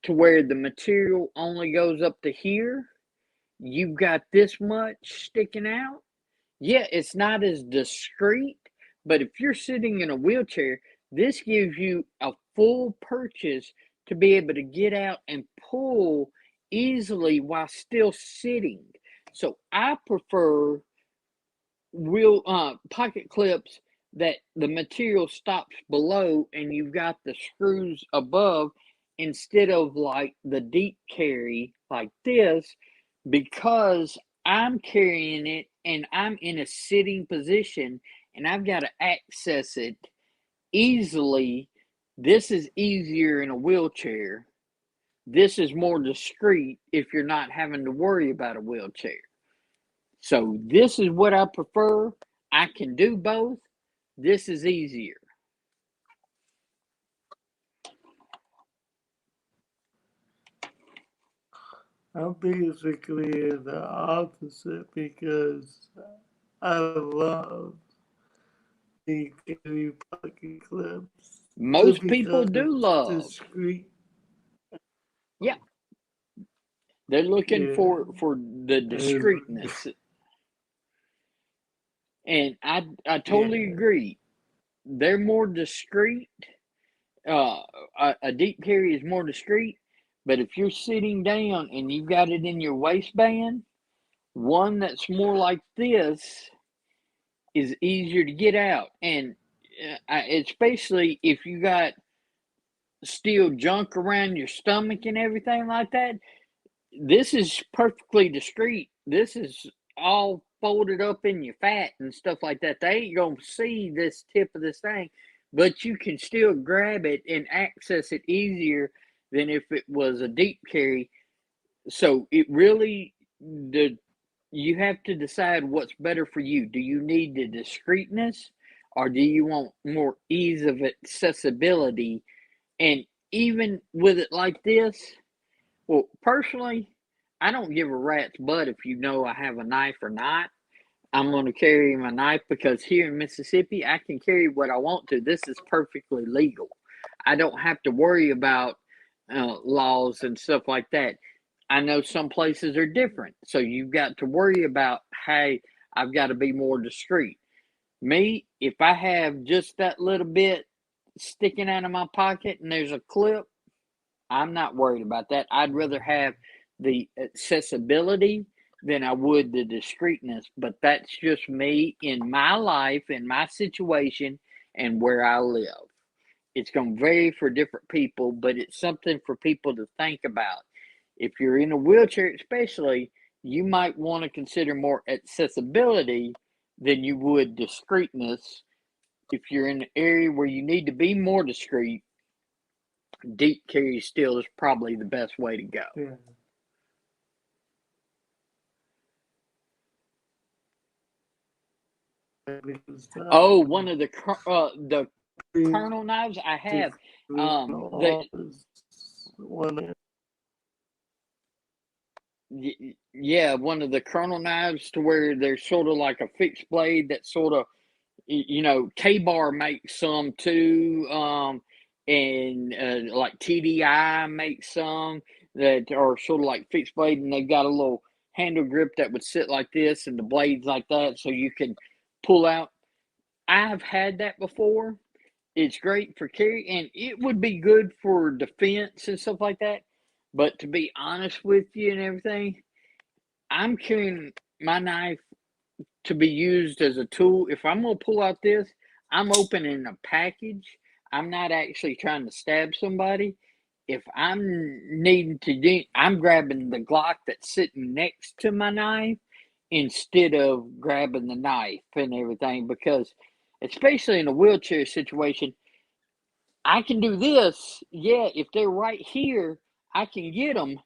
to where the material only goes up to here, you've got this much sticking out. Yeah, it's not as discreet, but if you're sitting in a wheelchair, this gives you a full purchase to be able to get out and pull easily while still sitting. So I prefer wheel pocket clips that the material stops below and you've got the screws above instead of like the deep carry like this because I'm carrying it and I'm in a sitting position and I've got to access it easily. This is easier in a wheelchair. This is more discreet if you're not having to worry about a wheelchair. So this is what I prefer. I can do both. This is easier. I'm basically the opposite because I love the carry pocket clips Most people because do it's love. discreet. Yeah, they're looking Yeah, for the and discreetness, and I totally yeah, agree. They're more discreet. Uh, a deep carry is more discreet, but if you're sitting down and you've got it in your waistband, one that's more like this is easier to get out, and especially if you got still junk around your stomach and everything like that. This is perfectly discreet. This is all folded up in your fat and stuff like that. They ain't gonna see this tip of this thing, but you can still grab it and access it easier than if it was a deep carry. So it really the you have to decide what's better for you. Do you need the discreetness or do you want more ease of accessibility? And even with it like this, well, personally, I don't give a rat's butt if you know I have a knife or not. I'm going to carry my knife because here in Mississippi, I can carry what I want to. This is perfectly legal. I don't have to worry about laws and stuff like that. I know some places are different, so you've got to worry about, hey, I've got to be more discreet. Me, if I have just that little bit sticking out of my pocket and there's a clip, I'm not worried about that. I'd rather have the accessibility than I would the discreetness. But that's just me in my life, in my situation, and where I live. It's going to vary for different people, but it's something for people to think about. If you're in a wheelchair, especially, you might want to consider more accessibility than you would discreetness. If you're in an area where you need to be more discreet, deep carry still is probably the best way to go. Yeah. Oh, one of the Colonel knives I have. Yeah, one of the Colonel knives to where they're sort of like a fixed blade that sort of, K-Bar makes some too, and like TDI makes some that are sort of like fixed blade, and they've got a little handle grip that would sit like this, and the blades like that, so you can pull out. I've had that before. It's great for carry, and it would be good for defense and stuff like that. But to be honest with you and everything, I'm carrying my knife to be used as a tool. If I'm going to pull out this, I'm opening a package. I'm not actually trying to stab somebody. If I'm needing to do, I'm grabbing the Glock that's sitting next to my knife instead of grabbing the knife and everything, because especially in a wheelchair situation, I can do this. Yeah, if they're right here, I can get them.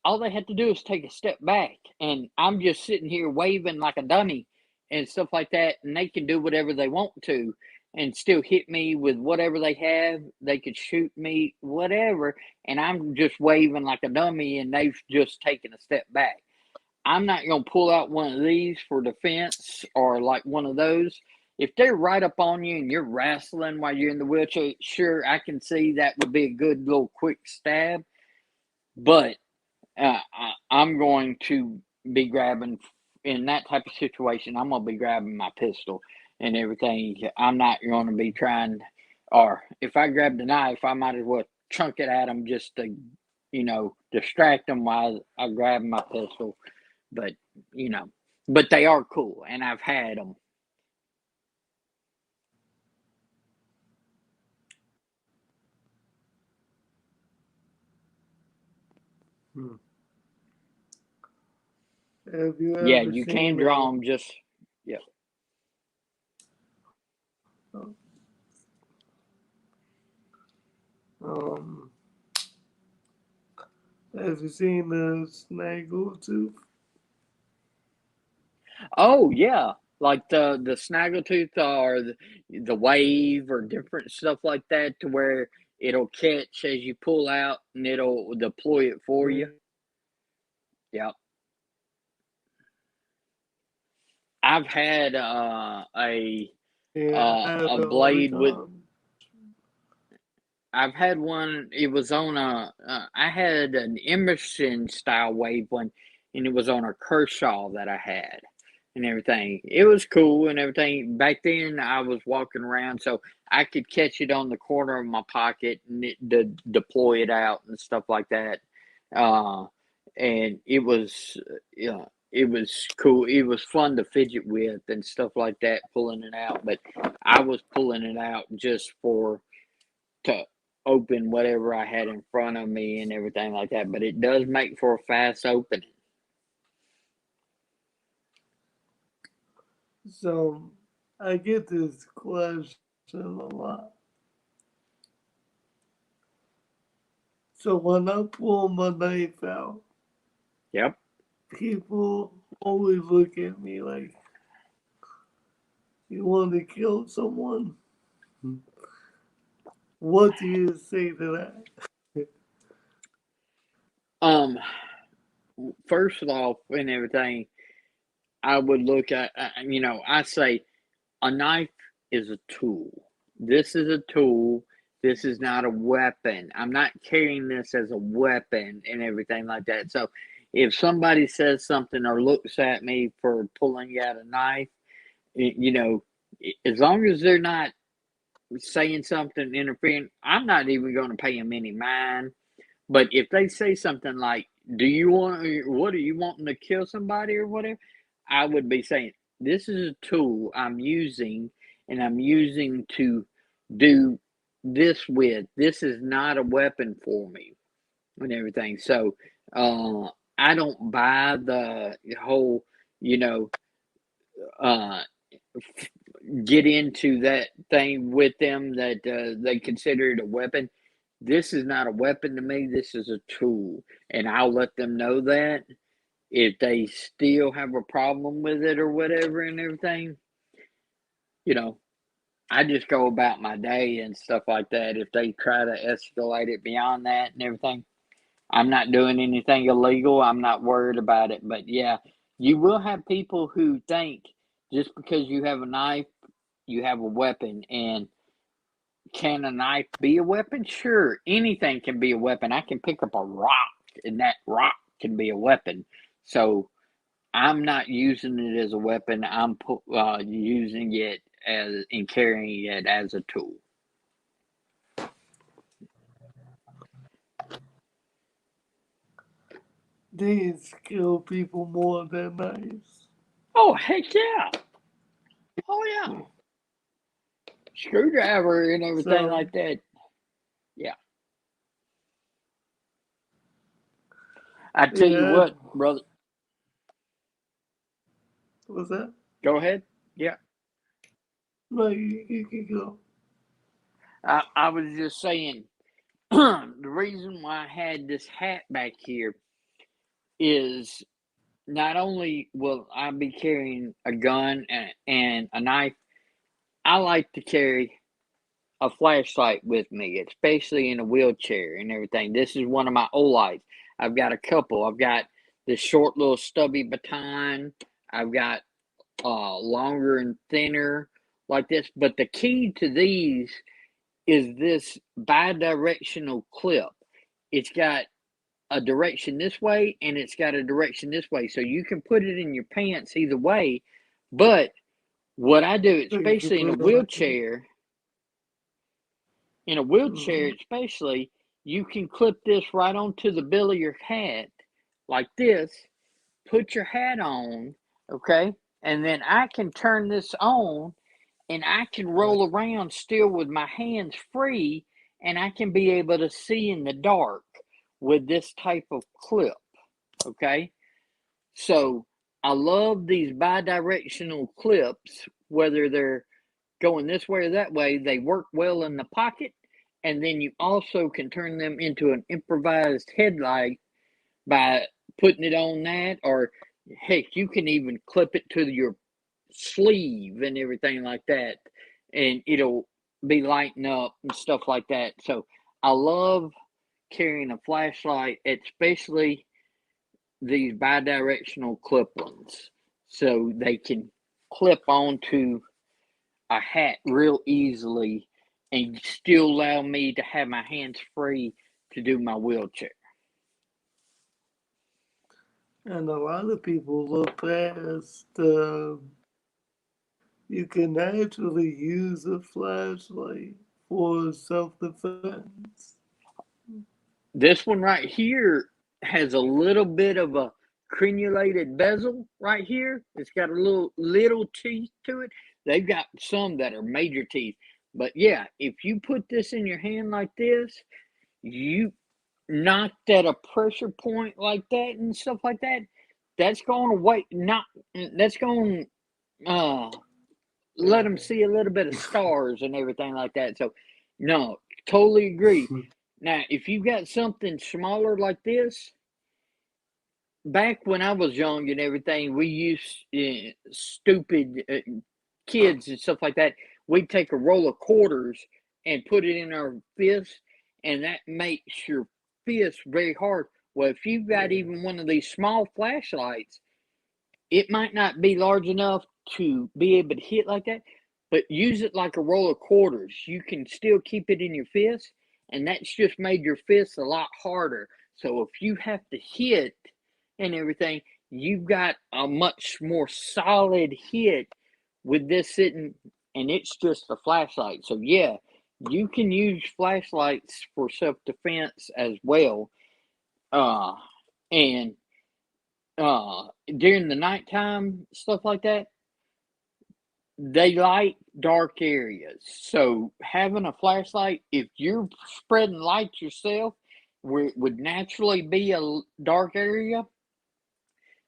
All they have to do is take a step back, and I'm just sitting here waving like a dummy and stuff like that, and they can do whatever they want to and still hit me with whatever they have. They could shoot me, whatever, and I'm just waving like a dummy, and they've just taken a step back. I'm not going to pull out one of these for defense or like one of those. If they're right up on you and you're wrestling while you're in the wheelchair, sure, I can see that would be a good little quick stab. But I'm going to be grabbing, in that type of situation, I'm going to be grabbing my pistol and everything. I'm not going to be trying, or if I grab the knife, I might as well chunk it at them just to, distract them while I grab my pistol. But, but they are cool, and I've had them. Have you Yeah, ever you can seen draw them just, yeah. um have you seen the snaggletooth? Oh, yeah. Like the snaggletooth or the wave or different stuff like that, to where it'll catch as you pull out and it'll deploy it for you. Yep. I've had Yeah, I have a it all the blade with. time. I've had one. It was on a. I had an Emerson style wave one, and it was on a Kershaw that I had, and everything. It was cool and everything. Back then, I was walking around, so I could catch it on the corner of my pocket and deploy it out and stuff like that. Uh, and it was, it was cool. It was fun to fidget with and stuff like that, pulling it out. But I was pulling it out just to open whatever I had in front of me and everything like that. But it does make for a fast opening. So I get this question a lot. So when I pull my knife out, Yep. people always look at me like, you want to kill someone? What do you say to that? First off, and everything, I would look at, I say a knife is a tool. This is a tool, This is not a weapon. I'm not carrying this as a weapon and everything like that. So if somebody says something or looks at me for pulling out a knife, you know, as long as they're not saying something interfering, I'm not even going to pay them any mind. But if they say something like, "Do you want? What are you wanting to kill somebody or whatever?" I would be saying, "This is a tool I'm using, and I'm using to do this with. This is not a weapon for me and everything." So, I don't buy the whole, you know, uh, get into that thing with them that they consider it a weapon. This is not a weapon to me. This is a tool, and I'll let them know that. If they still have a problem with it or whatever and everything, you know, I just go about my day and stuff like that. If they try to escalate it beyond that and everything, I'm not doing anything illegal. I'm not worried about it. But yeah, you will have people who think just because you have a knife, you have a weapon. And can a knife be a weapon? Sure, anything can be a weapon. I can pick up a rock, and that rock can be a weapon. So I'm not using it as a weapon. I'm using it as and carrying it as a tool. These kill people more than knives. Oh heck yeah! Oh yeah, screwdriver and everything So, like that. Yeah, I tell you yeah, what, brother. what's that? Go ahead. Yeah, No, you can go. I was just saying. The reason why I had this hat back here is not only will I be carrying a gun and a knife, I like to carry a flashlight with me, especially in a wheelchair and everything. This is one of my old lights. I've got a couple. I've got this short little stubby baton. I've got longer and thinner like this. But the key to these is this bi-directional clip. It's got a direction this way and it's got a direction this way. So you can put it in your pants either way. But what I do, So you can especially put it on. in a wheelchair Mm-hmm. especially, you can clip this right onto the bill of your hat like this, put your hat on, okay? And then I can turn this on and I can roll around still with my hands free and I can be able to see in the dark with this type of clip, okay? So I love these bi-directional clips, whether they're going this way or that way, they work well in the pocket. And then you also can turn them into an improvised headlight by putting it on that, or heck, you can even clip it to your sleeve and everything like that, and it'll be lighting up and stuff like that. So I love carrying a flashlight, especially these bi-directional clip ones, so they can clip onto a hat real easily and still allow me to have my hands free to do my wheelchair. And a lot of people look past you can actually use a flashlight for self defense. This one right here has a little bit of a crenulated bezel right here. It's got a little teeth to it. They've got some that are major teeth. But yeah, if you put this in your hand like this, you knocked at a pressure point like that and stuff like that, that's going to wait. Not that's going to let them see a little bit of stars and everything like that. So, no, totally agree. Now, if you got something smaller like this, back when I was young and everything, we used stupid kids and stuff like that. We'd take a roll of quarters and put it in our fist, and that makes your fist very hard. Well, if you've got even one of these small flashlights, it might not be large enough to be able to hit like that, but use it like a roll of quarters. You can still keep it in your fist, and that's just made your fist a lot harder. So if you have to hit and everything, you've got a much more solid hit with this sitting, and it's just a flashlight. So yeah, you can use flashlights for self-defense as well. And during the nighttime, stuff like that, they like dark areas. So having a flashlight, if you're spreading light yourself, where it would naturally be a dark area,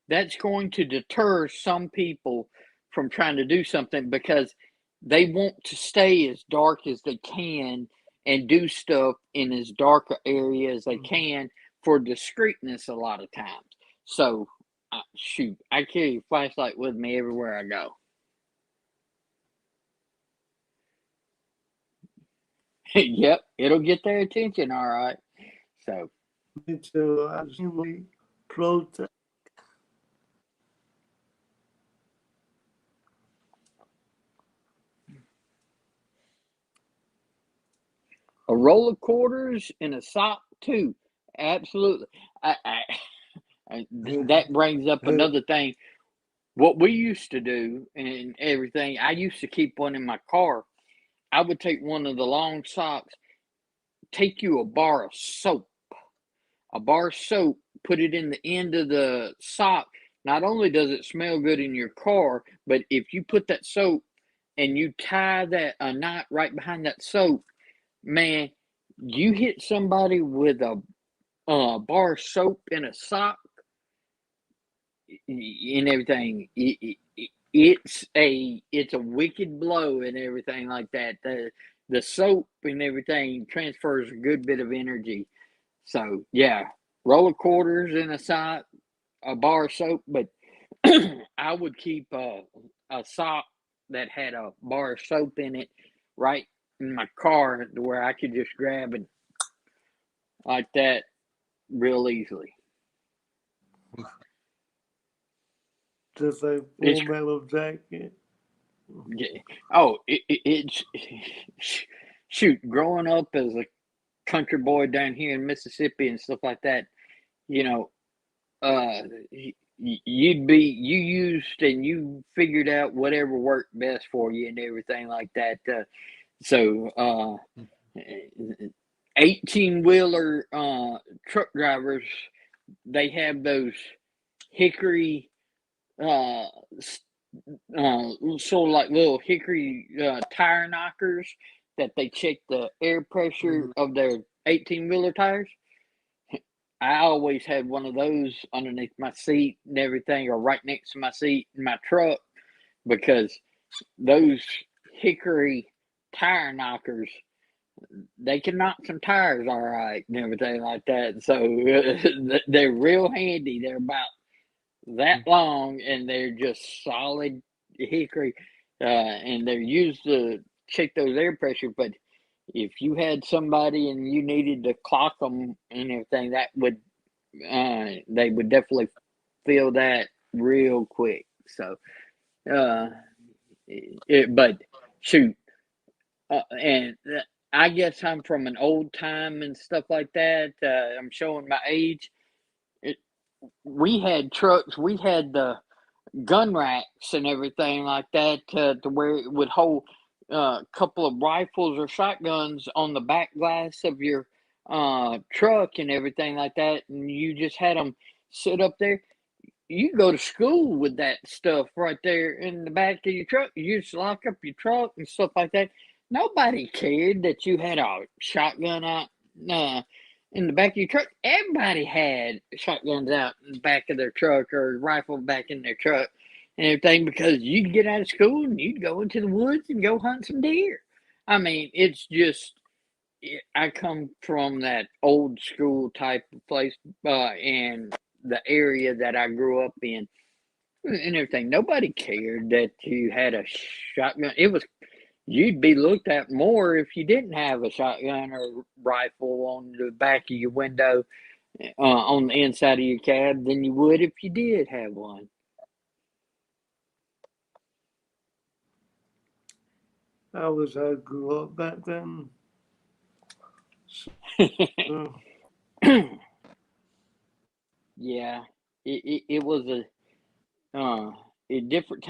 that's going to deter some people from trying to do something because they want to stay as dark as they can and do stuff in as dark an area as they can for discreetness a lot of times. So, shoot, I carry a flashlight with me everywhere I go. Yep, it'll get their attention, all right. So, Me too. I usually protest. a roll of quarters and a sock too. Absolutely. That brings up another thing. What we used to do and everything, I used to keep one in my car. I would take one of the long socks, take you a bar of soap, put it in the end of the sock. Not only does it smell good in your car, but if you put that soap and you tie that a knot right behind that soap, man, you hit somebody with a bar of soap in a sock and everything. It's a wicked blow and everything like that. The soap and everything transfers a good bit of energy. So yeah, roll of quarters in a sock, a bar of soap, but I would keep a sock that had a bar of soap in it right in my car where I could just grab it like that real easily. Just like It's Full Metal Jacket. it's shoot. Growing up as a country boy down here in Mississippi and stuff like that, you know, uh, you used and you figured out whatever worked best for you and everything like that. So 18-wheeler truck drivers, they have those hickory uh, sort of like little hickory tire knockers that they check the air pressure of their 18-wheeler tires. I always had one of those underneath my seat and everything, or right next to my seat in my truck, because those hickory tire knockers, they can knock some tires all right and everything like that. So they're real handy. They're about that long and they're just solid hickory, and they're used to check those air pressure. But if you had somebody and you needed to clock them and everything, that would they would definitely feel that real quick. So, but shoot, and I guess I'm from an old time and stuff like that. I'm showing my age. It, we had trucks. We had the gun racks and everything like that to where it would hold a couple of rifles or shotguns on the back glass of your truck and everything like that, and you just had them sit up there. You go to school with that stuff right there in the back of your truck. You just lock up your truck and stuff like that. Nobody cared that you had a shotgun out in the back of your truck. Everybody had shotguns out in the back of their truck or a rifle back in their truck and everything, because you'd get out of school and you'd go into the woods and go hunt some deer. I mean, it's just, I come from that old school type of place, and the area that I grew up in and everything. Nobody cared that you had a shotgun. It was, you'd be looked at more if you didn't have a shotgun or rifle on the back of your window, on the inside of your cab, than you would if you did have one. I wish I grew up back then. So, Yeah, it was a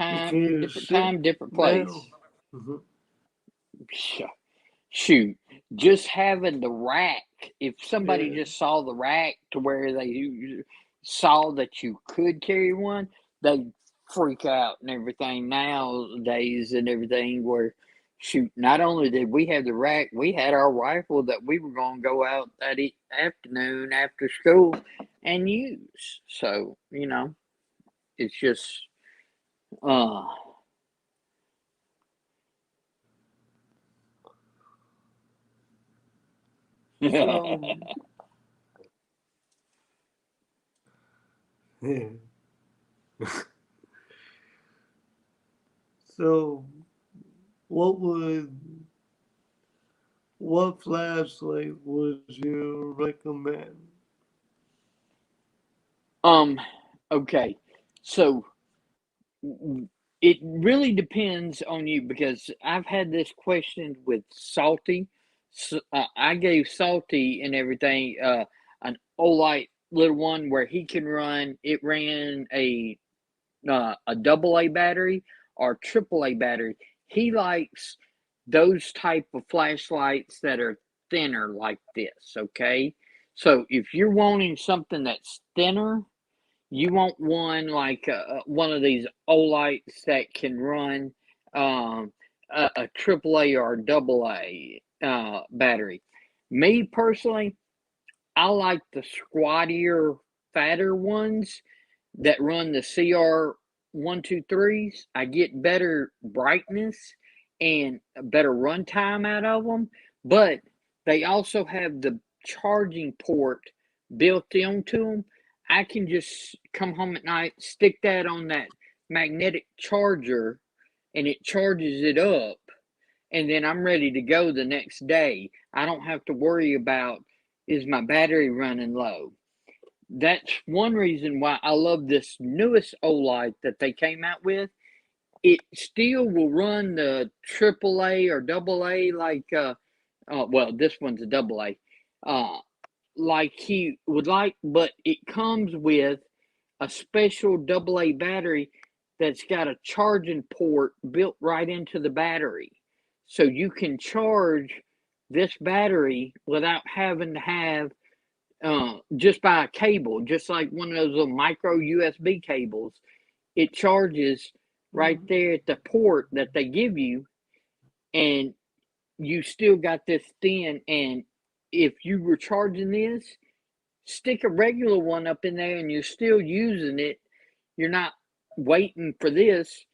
you can't different shit time, different place. now. Mhm. Shoot, just having the rack. If somebody Yeah. just saw the rack to where they saw that you could carry one, they freak out and everything nowadays and everything. Where shoot, not only did we have the rack, we had our rifle that we were going to go out that afternoon after school and use. So it's just uh So, yeah. So, what would what flashlight would you recommend? um okay. So it really depends on you because I've had this question with Salty. So, I gave Salty and everything an Olight little one where he can run. It ran a double A battery or triple A battery. He likes those type of flashlights that are thinner like this. Okay, so if you're wanting something that's thinner, you want one like one of these Olights that can run um, a triple A or a double A battery. Me personally, I like the squattier, fatter ones that run the CR 123s. I get better brightness and a better runtime out of them, but they also have the charging port built into them. I can just come home at night, stick that on that magnetic charger, and it charges it up, and then I'm ready to go the next day. I don't have to worry about is my battery running low. That's one reason why I love this newest Olight that they came out with. It still will run the triple A or double A like well, this one's a double A. Uh like he would like, but it comes with a special double A battery that's got a charging port built right into the battery. So you can charge this battery without having to have just by a cable, just like one of those little micro USB cables. It charges right Mm. there at the port that they give you, and you still got this thin. And if you were charging this, stick a regular one up in there and you're still using it. You're not waiting for this.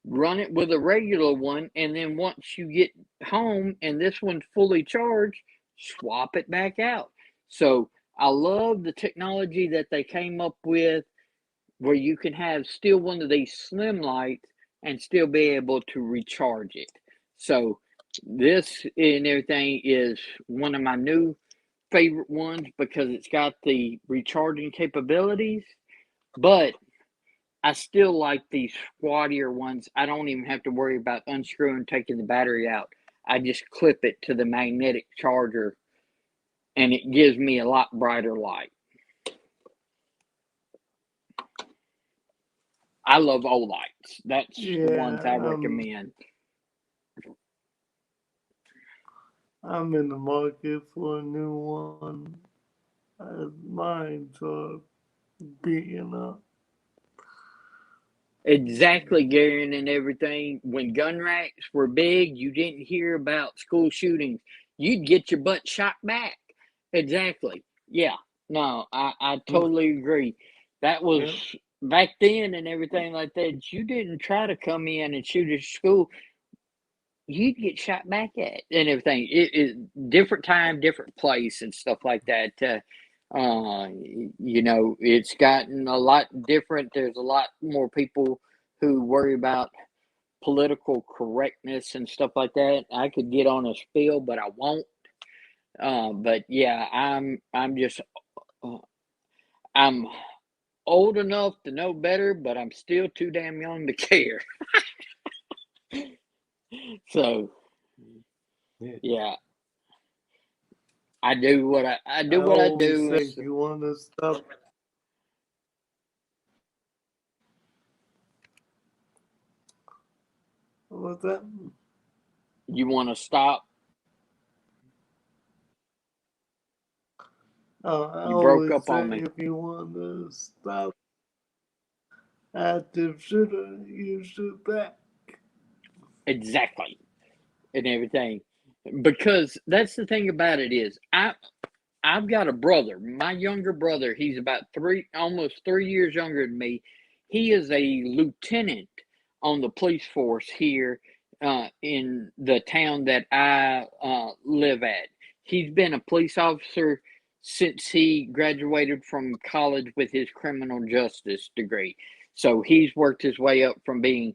Run it with a regular one, and then once you get home and this one's fully charged, swap it back out. So I love the technology that they came up with where you can have still one of these slim lights and still be able to recharge it. So this and everything is one of my new favorite ones because it's got the recharging capabilities, but I still like these squattier ones. I don't even have to worry about unscrewing, taking the battery out. I just clip it to the magnetic charger and it gives me a lot brighter light. I love Olights. That's the ones Yeah, I recommend. I'm in the market for a new one. Mine are beating up. Exactly, Garen, and everything. When gun racks were big, you didn't hear about school shootings. You'd get your butt shot back. Exactly. Yeah. No, I Mm. totally agree. That was Yep. back then and everything like that. You didn't try to come in and shoot at school. You'd get shot back at and everything. It is different time, different place, and stuff like that. It's gotten a lot different. There's a lot more people who worry about political correctness and stuff like that. I could get on a spiel, but I won't. But yeah, uh, I'm old enough to know better, but I'm still too damn young to care. So Yeah. I do what I do I what I always do. say if you want to stop. What's that? You want to stop? I You broke always up say on me. if you want to stop active shooter, you shoot back. Exactly. And everything. Because that's the thing about it is I've got a brother, my younger brother. He's about almost 3 years younger than me. He is a lieutenant on the police force here in the town that I live at. He's been a police officer since he graduated from college with his criminal justice degree. So he's worked his way up from being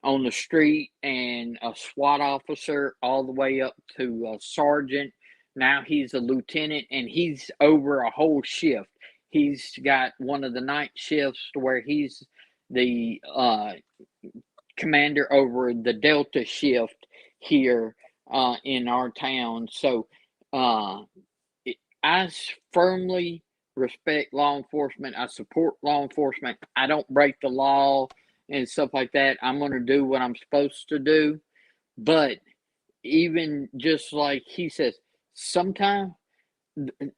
on the street and a SWAT officer all the way up to a sergeant. Now he's a lieutenant and he's over a whole shift. He's got one of the night shifts where he's the commander over the Delta shift here in our town. So uh, I firmly respect law enforcement. I support law enforcement. I don't break the law and stuff like that. I'm going to do what I'm supposed to do. But even just like he says, sometimes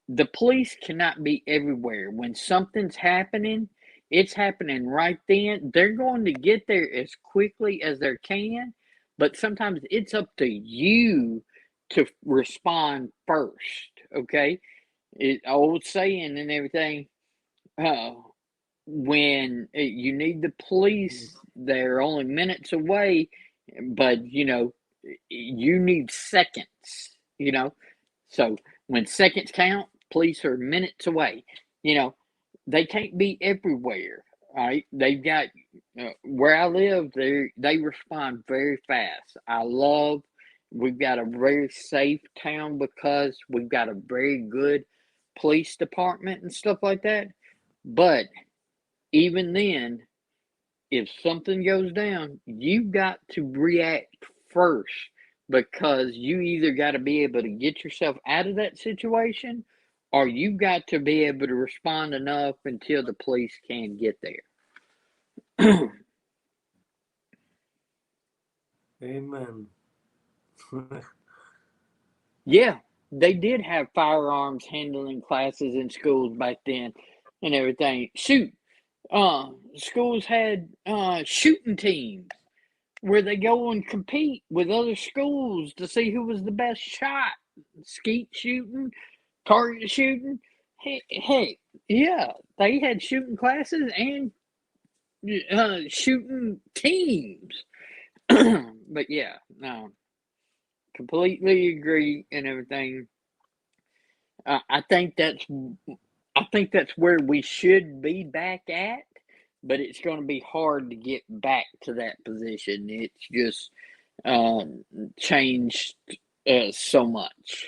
the police cannot be everywhere. When something's happening, it's happening right then. They're going to get there as quickly as they can, but sometimes it's up to you to respond first. Okay, old saying and everything. Uh, when you need the police, they're only minutes away, but you need seconds. So when seconds count, police are minutes away. You know, they can't be everywhere. Right? They've got where I live. They respond very fast. We've got a very safe town because we've got a very good police department and stuff like that. But even then, if something goes down, you've got to react first because you either got to be able to get yourself out of that situation or you've got to be able to respond enough until the police can get there. Amen. Yeah, they did have firearms handling classes in schools back then and everything. Shoot, schools had shooting teams where they go and compete with other schools to see who was the best shot. Skeet shooting, target shooting. Heck, yeah, they had shooting classes and shooting teams. But yeah, no, completely agree and everything. I think that's where we should be back at, but it's going to be hard to get back to that position. It's just um, changed so much.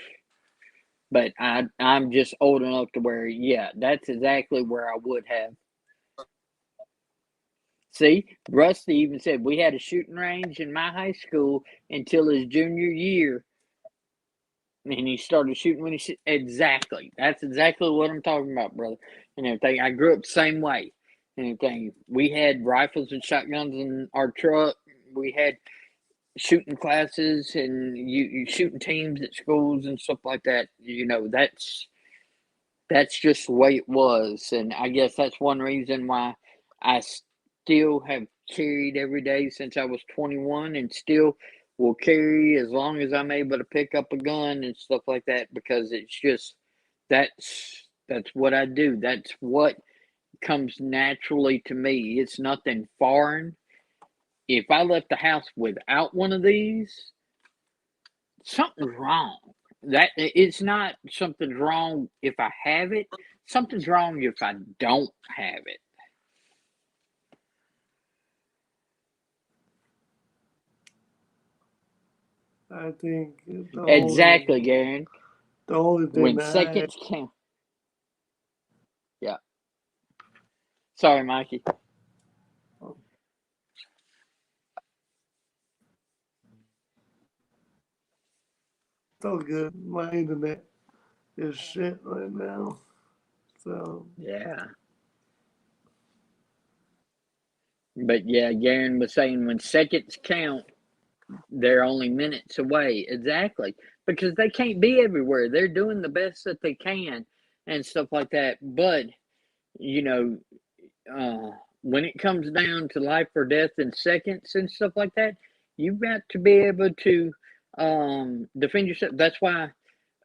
But I'm just old enough to where, yeah, that's exactly where I would have. See, Rusty even said we had a shooting range in my high school until his junior year, and he started shooting when exactly. That's exactly what I'm talking about, brother. And everything. I grew up the same way. And everything. We had rifles and shotguns in our truck. We had shooting classes and you shooting teams at schools and stuff like that. That's just the way it was, and I guess that's one reason why I still have carried every day since I was 21, and still will carry as long as I'm able to pick up a gun and stuff like that, because it's just that's what I do. That's what comes naturally to me. It's nothing foreign. If I left the house without one of these, something's wrong. That it's not something's wrong if I have it. Something's wrong if I don't have it. I think Exactly, Garen. the only thing When that seconds count. Yeah. Sorry, Mikey. still good. My internet is shit right now. So Yeah. But yeah, Garen was saying when seconds count, they're only minutes away. Exactly. Because they can't be everywhere. They're doing the best that they can and stuff like that. But, you know, when it comes down to life or death in seconds and stuff like that, you've got to be able to defend yourself. That's why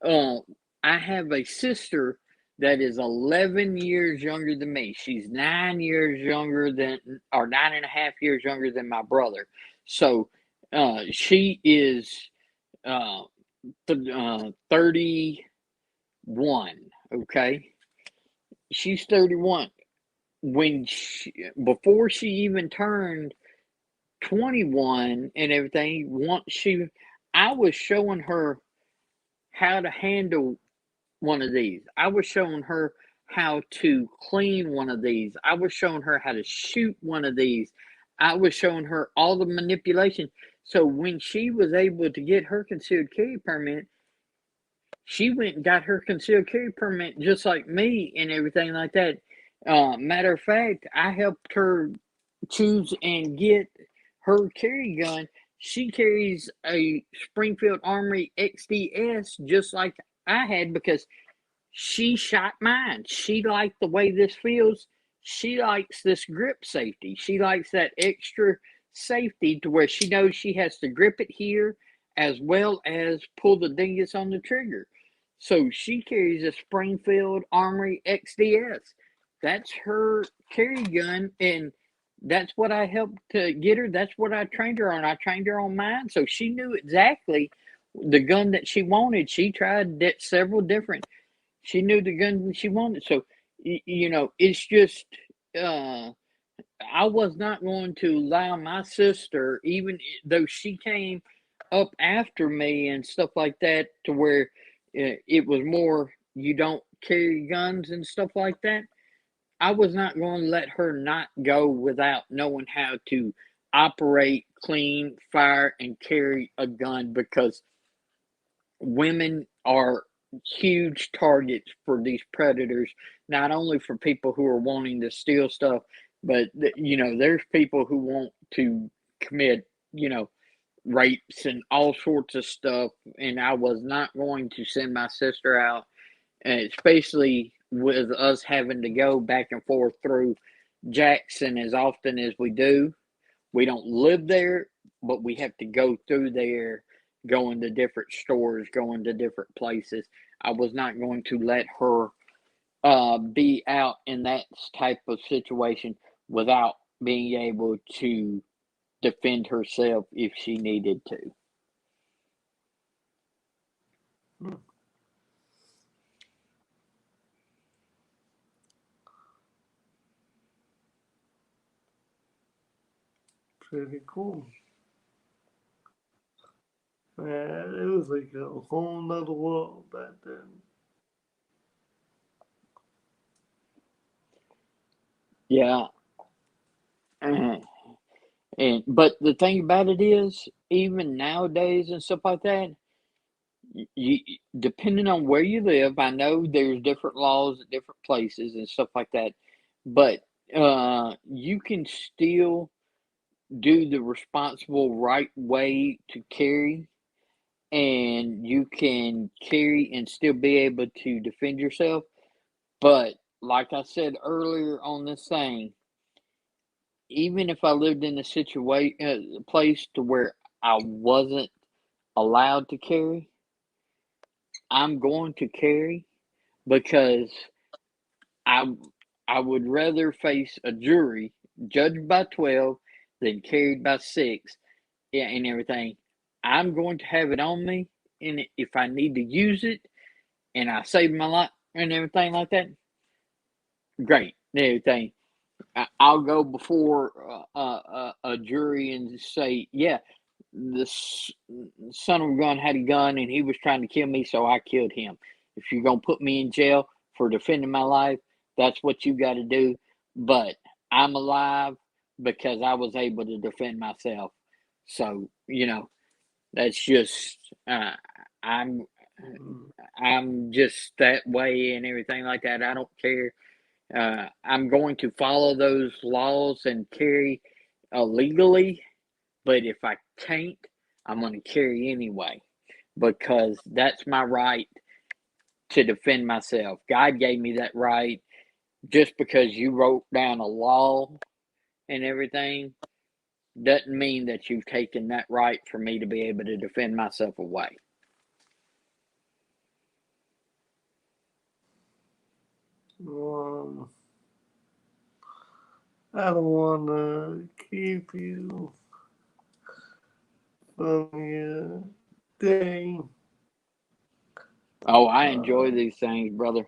uh, I have a sister that is 11 years younger than me. She's 9 years younger than, or 9.5 years younger than my brother. So she is uh, 31. Okay. She's 31. Before she even turned 21 and everything, I was showing her how to handle one of these. I was showing her how to clean one of these. I was showing her how to shoot one of these. I was showing her all the manipulation. So when she was able to get her concealed carry permit, she went and got her concealed carry permit just like me and everything like that. Matter of fact, I helped her choose and get her carry gun. She carries a Springfield Armory XDS just like I had because she shot mine. She liked the way this feels. She likes this grip safety. She likes that extra safety to where she knows she has to grip it here as well as pull the dingus on the trigger. So she carries a Springfield Armory XDS. That's her carry gun, and that's what I helped to get her. That's what I trained her on. I trained her on mine, so she knew exactly the gun that she wanted. She tried several different. She knew the gun she wanted. So, it's just, uh, I was not going to allow my sister, even though she came up after me and stuff like that, to where it was more, you don't carry guns and stuff like that. I was not going to let her not go without knowing how to operate, clean, fire, and carry a gun because women are huge targets for these predators, not only for people who are wanting to steal stuff, but there's people who want to commit, rapes and all sorts of stuff. And I was not going to send my sister out, and especially with us having to go back and forth through Jackson as often as we do. We don't live there, but we have to go through there, going to different stores, going to different places. I was not going to let her be out in that type of situation without being able to defend herself if she needed to. pretty cool. Man, it was like a whole nother world back then. Yeah. And but the thing about it is, even nowadays and stuff like that, you depending on where you live, I know there's different laws at different places and stuff like that, but you can still do the responsible right way to carry, and you can carry and still be able to defend yourself. But like I said earlier on this thing, even if I lived in a situation, place to where I wasn't allowed to carry, I'm going to carry because I I would rather face a jury judged by 12 than carried by 6, yeah, and everything. I'm going to have it on me, and if I need to use it and I save my life and everything like that, great and everything. I'll go before a jury and say, yeah, this son of a gun had a gun and he was trying to kill me, so I killed him. If you're going to put me in jail for defending my life, that's what you got to do. But I'm alive because I was able to defend myself. So, That's just I'm Mm. I'm just that way and everything like that. I don't care. I'm going to follow those laws and carry legally, but if I can't, I'm going to carry anyway because that's my right to defend myself. God gave me that right. Just because you wrote down a law and everything doesn't mean that you've taken that right for me to be able to defend myself away. Um, I don't want to keep you from your day. Oh, I enjoy Uh, these things, brother.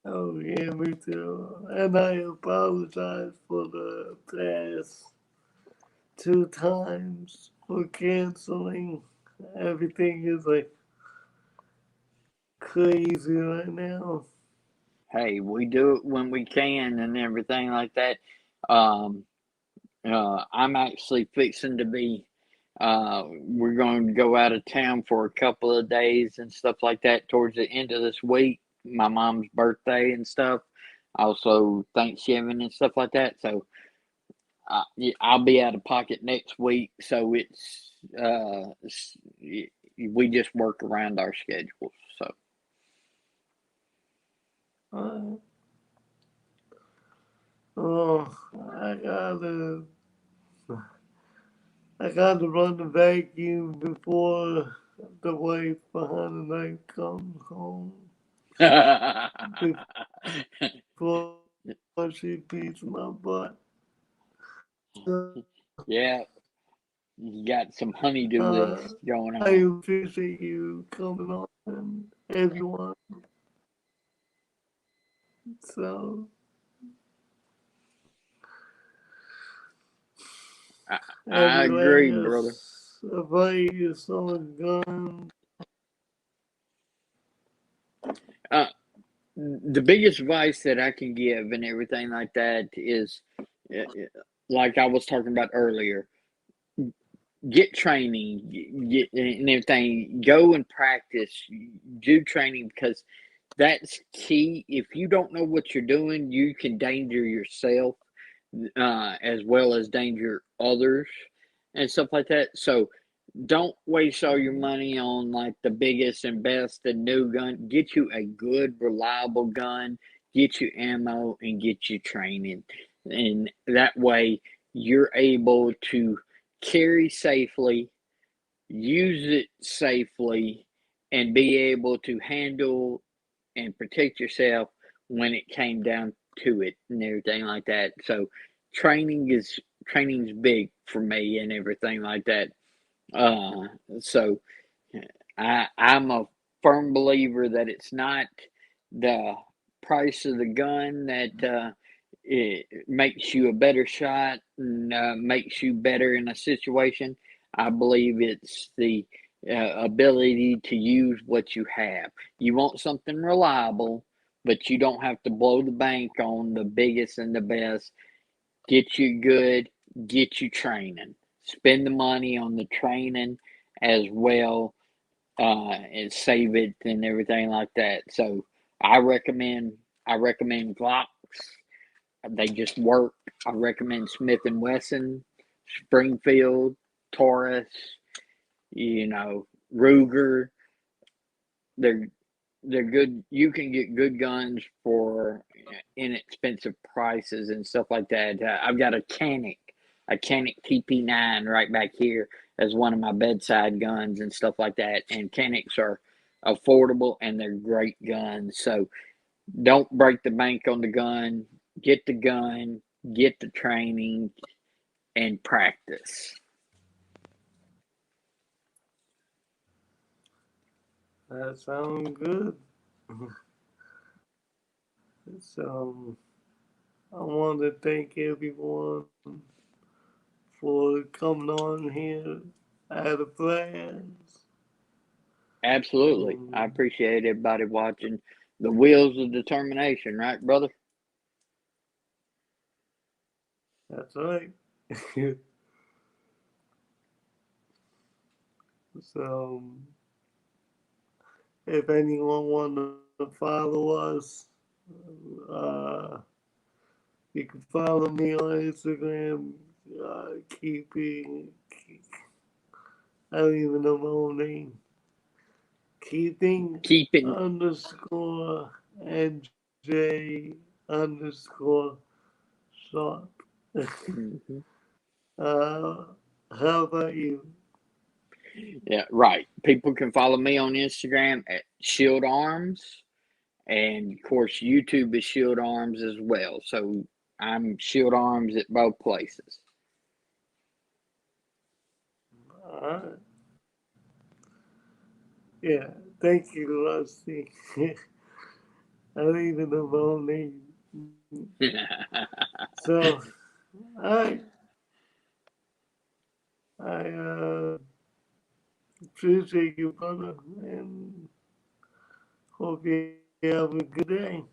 oh, yeah, me too. And I apologize for the past 2 times for canceling. Everything is like crazy right now. Hey, we do it when we can and everything like that. Um, I'm actually fixing to be. We're going to go out of town for a couple of days and stuff like that towards the end of this week. My mom's birthday and stuff. Also Thanksgiving and stuff like that. So yeah, I'll be out of pocket next week. So we just work around our schedules. So Uh, oh, I gotta, I gotta run the vacuum before the wife behind the night comes home. Before she beats my butt. So, yeah, you got some honeydew list going I on. appreciate you coming on and everyone. So, I any agree, brother. last advice on guns? Uh, the biggest advice that I can give and everything like that is, uh, like I was talking about earlier, get training, get and everything. Go and practice, do training because that's key. If you don't know what you're doing, you can danger yourself as well as danger others and stuff like that. So don't waste all your money on like the biggest and best and new gun. Get you a good, reliable gun, get you ammo, and get you training. And that way you're able to carry safely, use it safely, and be able to handle and protect yourself when it came down to it and everything like that. So training's big for me and everything like that. Uh, so I'm a firm believer that it's not the price of the gun that it makes you a better shot and makes you better in a situation. I believe it's the ability to use what you have. You want something reliable, but you don't have to blow the bank on the biggest and the best. Get you good, get you training. Spend the money on the training as well, and save it and everything like that. So I recommend I recommend Glocks. They just work. I recommend Smith and Wesson, Springfield, Taurus, Ruger. They're they're good. You can get good guns for inexpensive prices and stuff like that. I've got a Canic TP9 right back here as one of my bedside guns and stuff like that. And Canics are affordable and they're great guns. So don't break the bank on the gun. Get the gun, get the training, and practice. That sounds good. So, I want to thank everyone for coming on here at a plans. Absolutely. I Um, appreciate everybody watching the Wheels of Determination, right, brother? that's right. So if anyone want to follow us, uh, you can follow me on Instagram. Keeping, I don't even know my own name. Keeping Keeping underscore NJ underscore sharp. mhm. How about you? Yeah, right. People can follow me on Instagram at Shield Arms, and of course, YouTube is Shield Arms as well. So I'm Shield Arms at both places. Alright. Yeah. Thank you, Rusty. I don't even know my own name. So, I I appreciate you, brother, and hope you have a good day.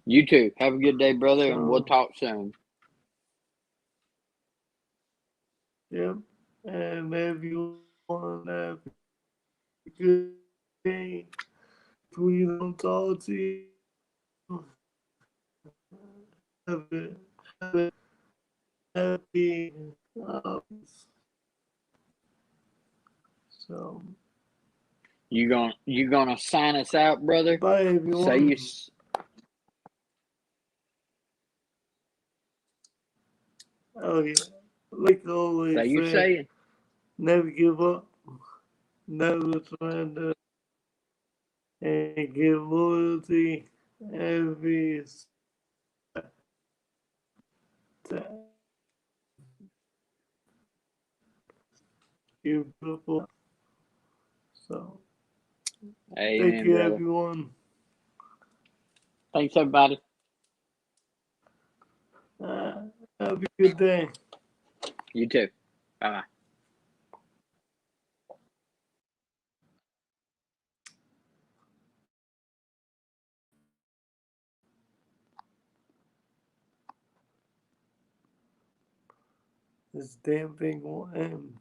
You too. Have a good day, brother, and we'll So, talk soon. yep. And everyone have a good day. If we don't talk to you, have a happy so You gonna sign us out, brother? bye Say you everyone. Oh yeah. Like I say always you say, saying. never give up, never surrender, and give loyalty every step. You beautiful. So thank Amen, you brother. everyone. Thanks, everybody. Have a good day. You too. Bye bye. This damn thing won't end.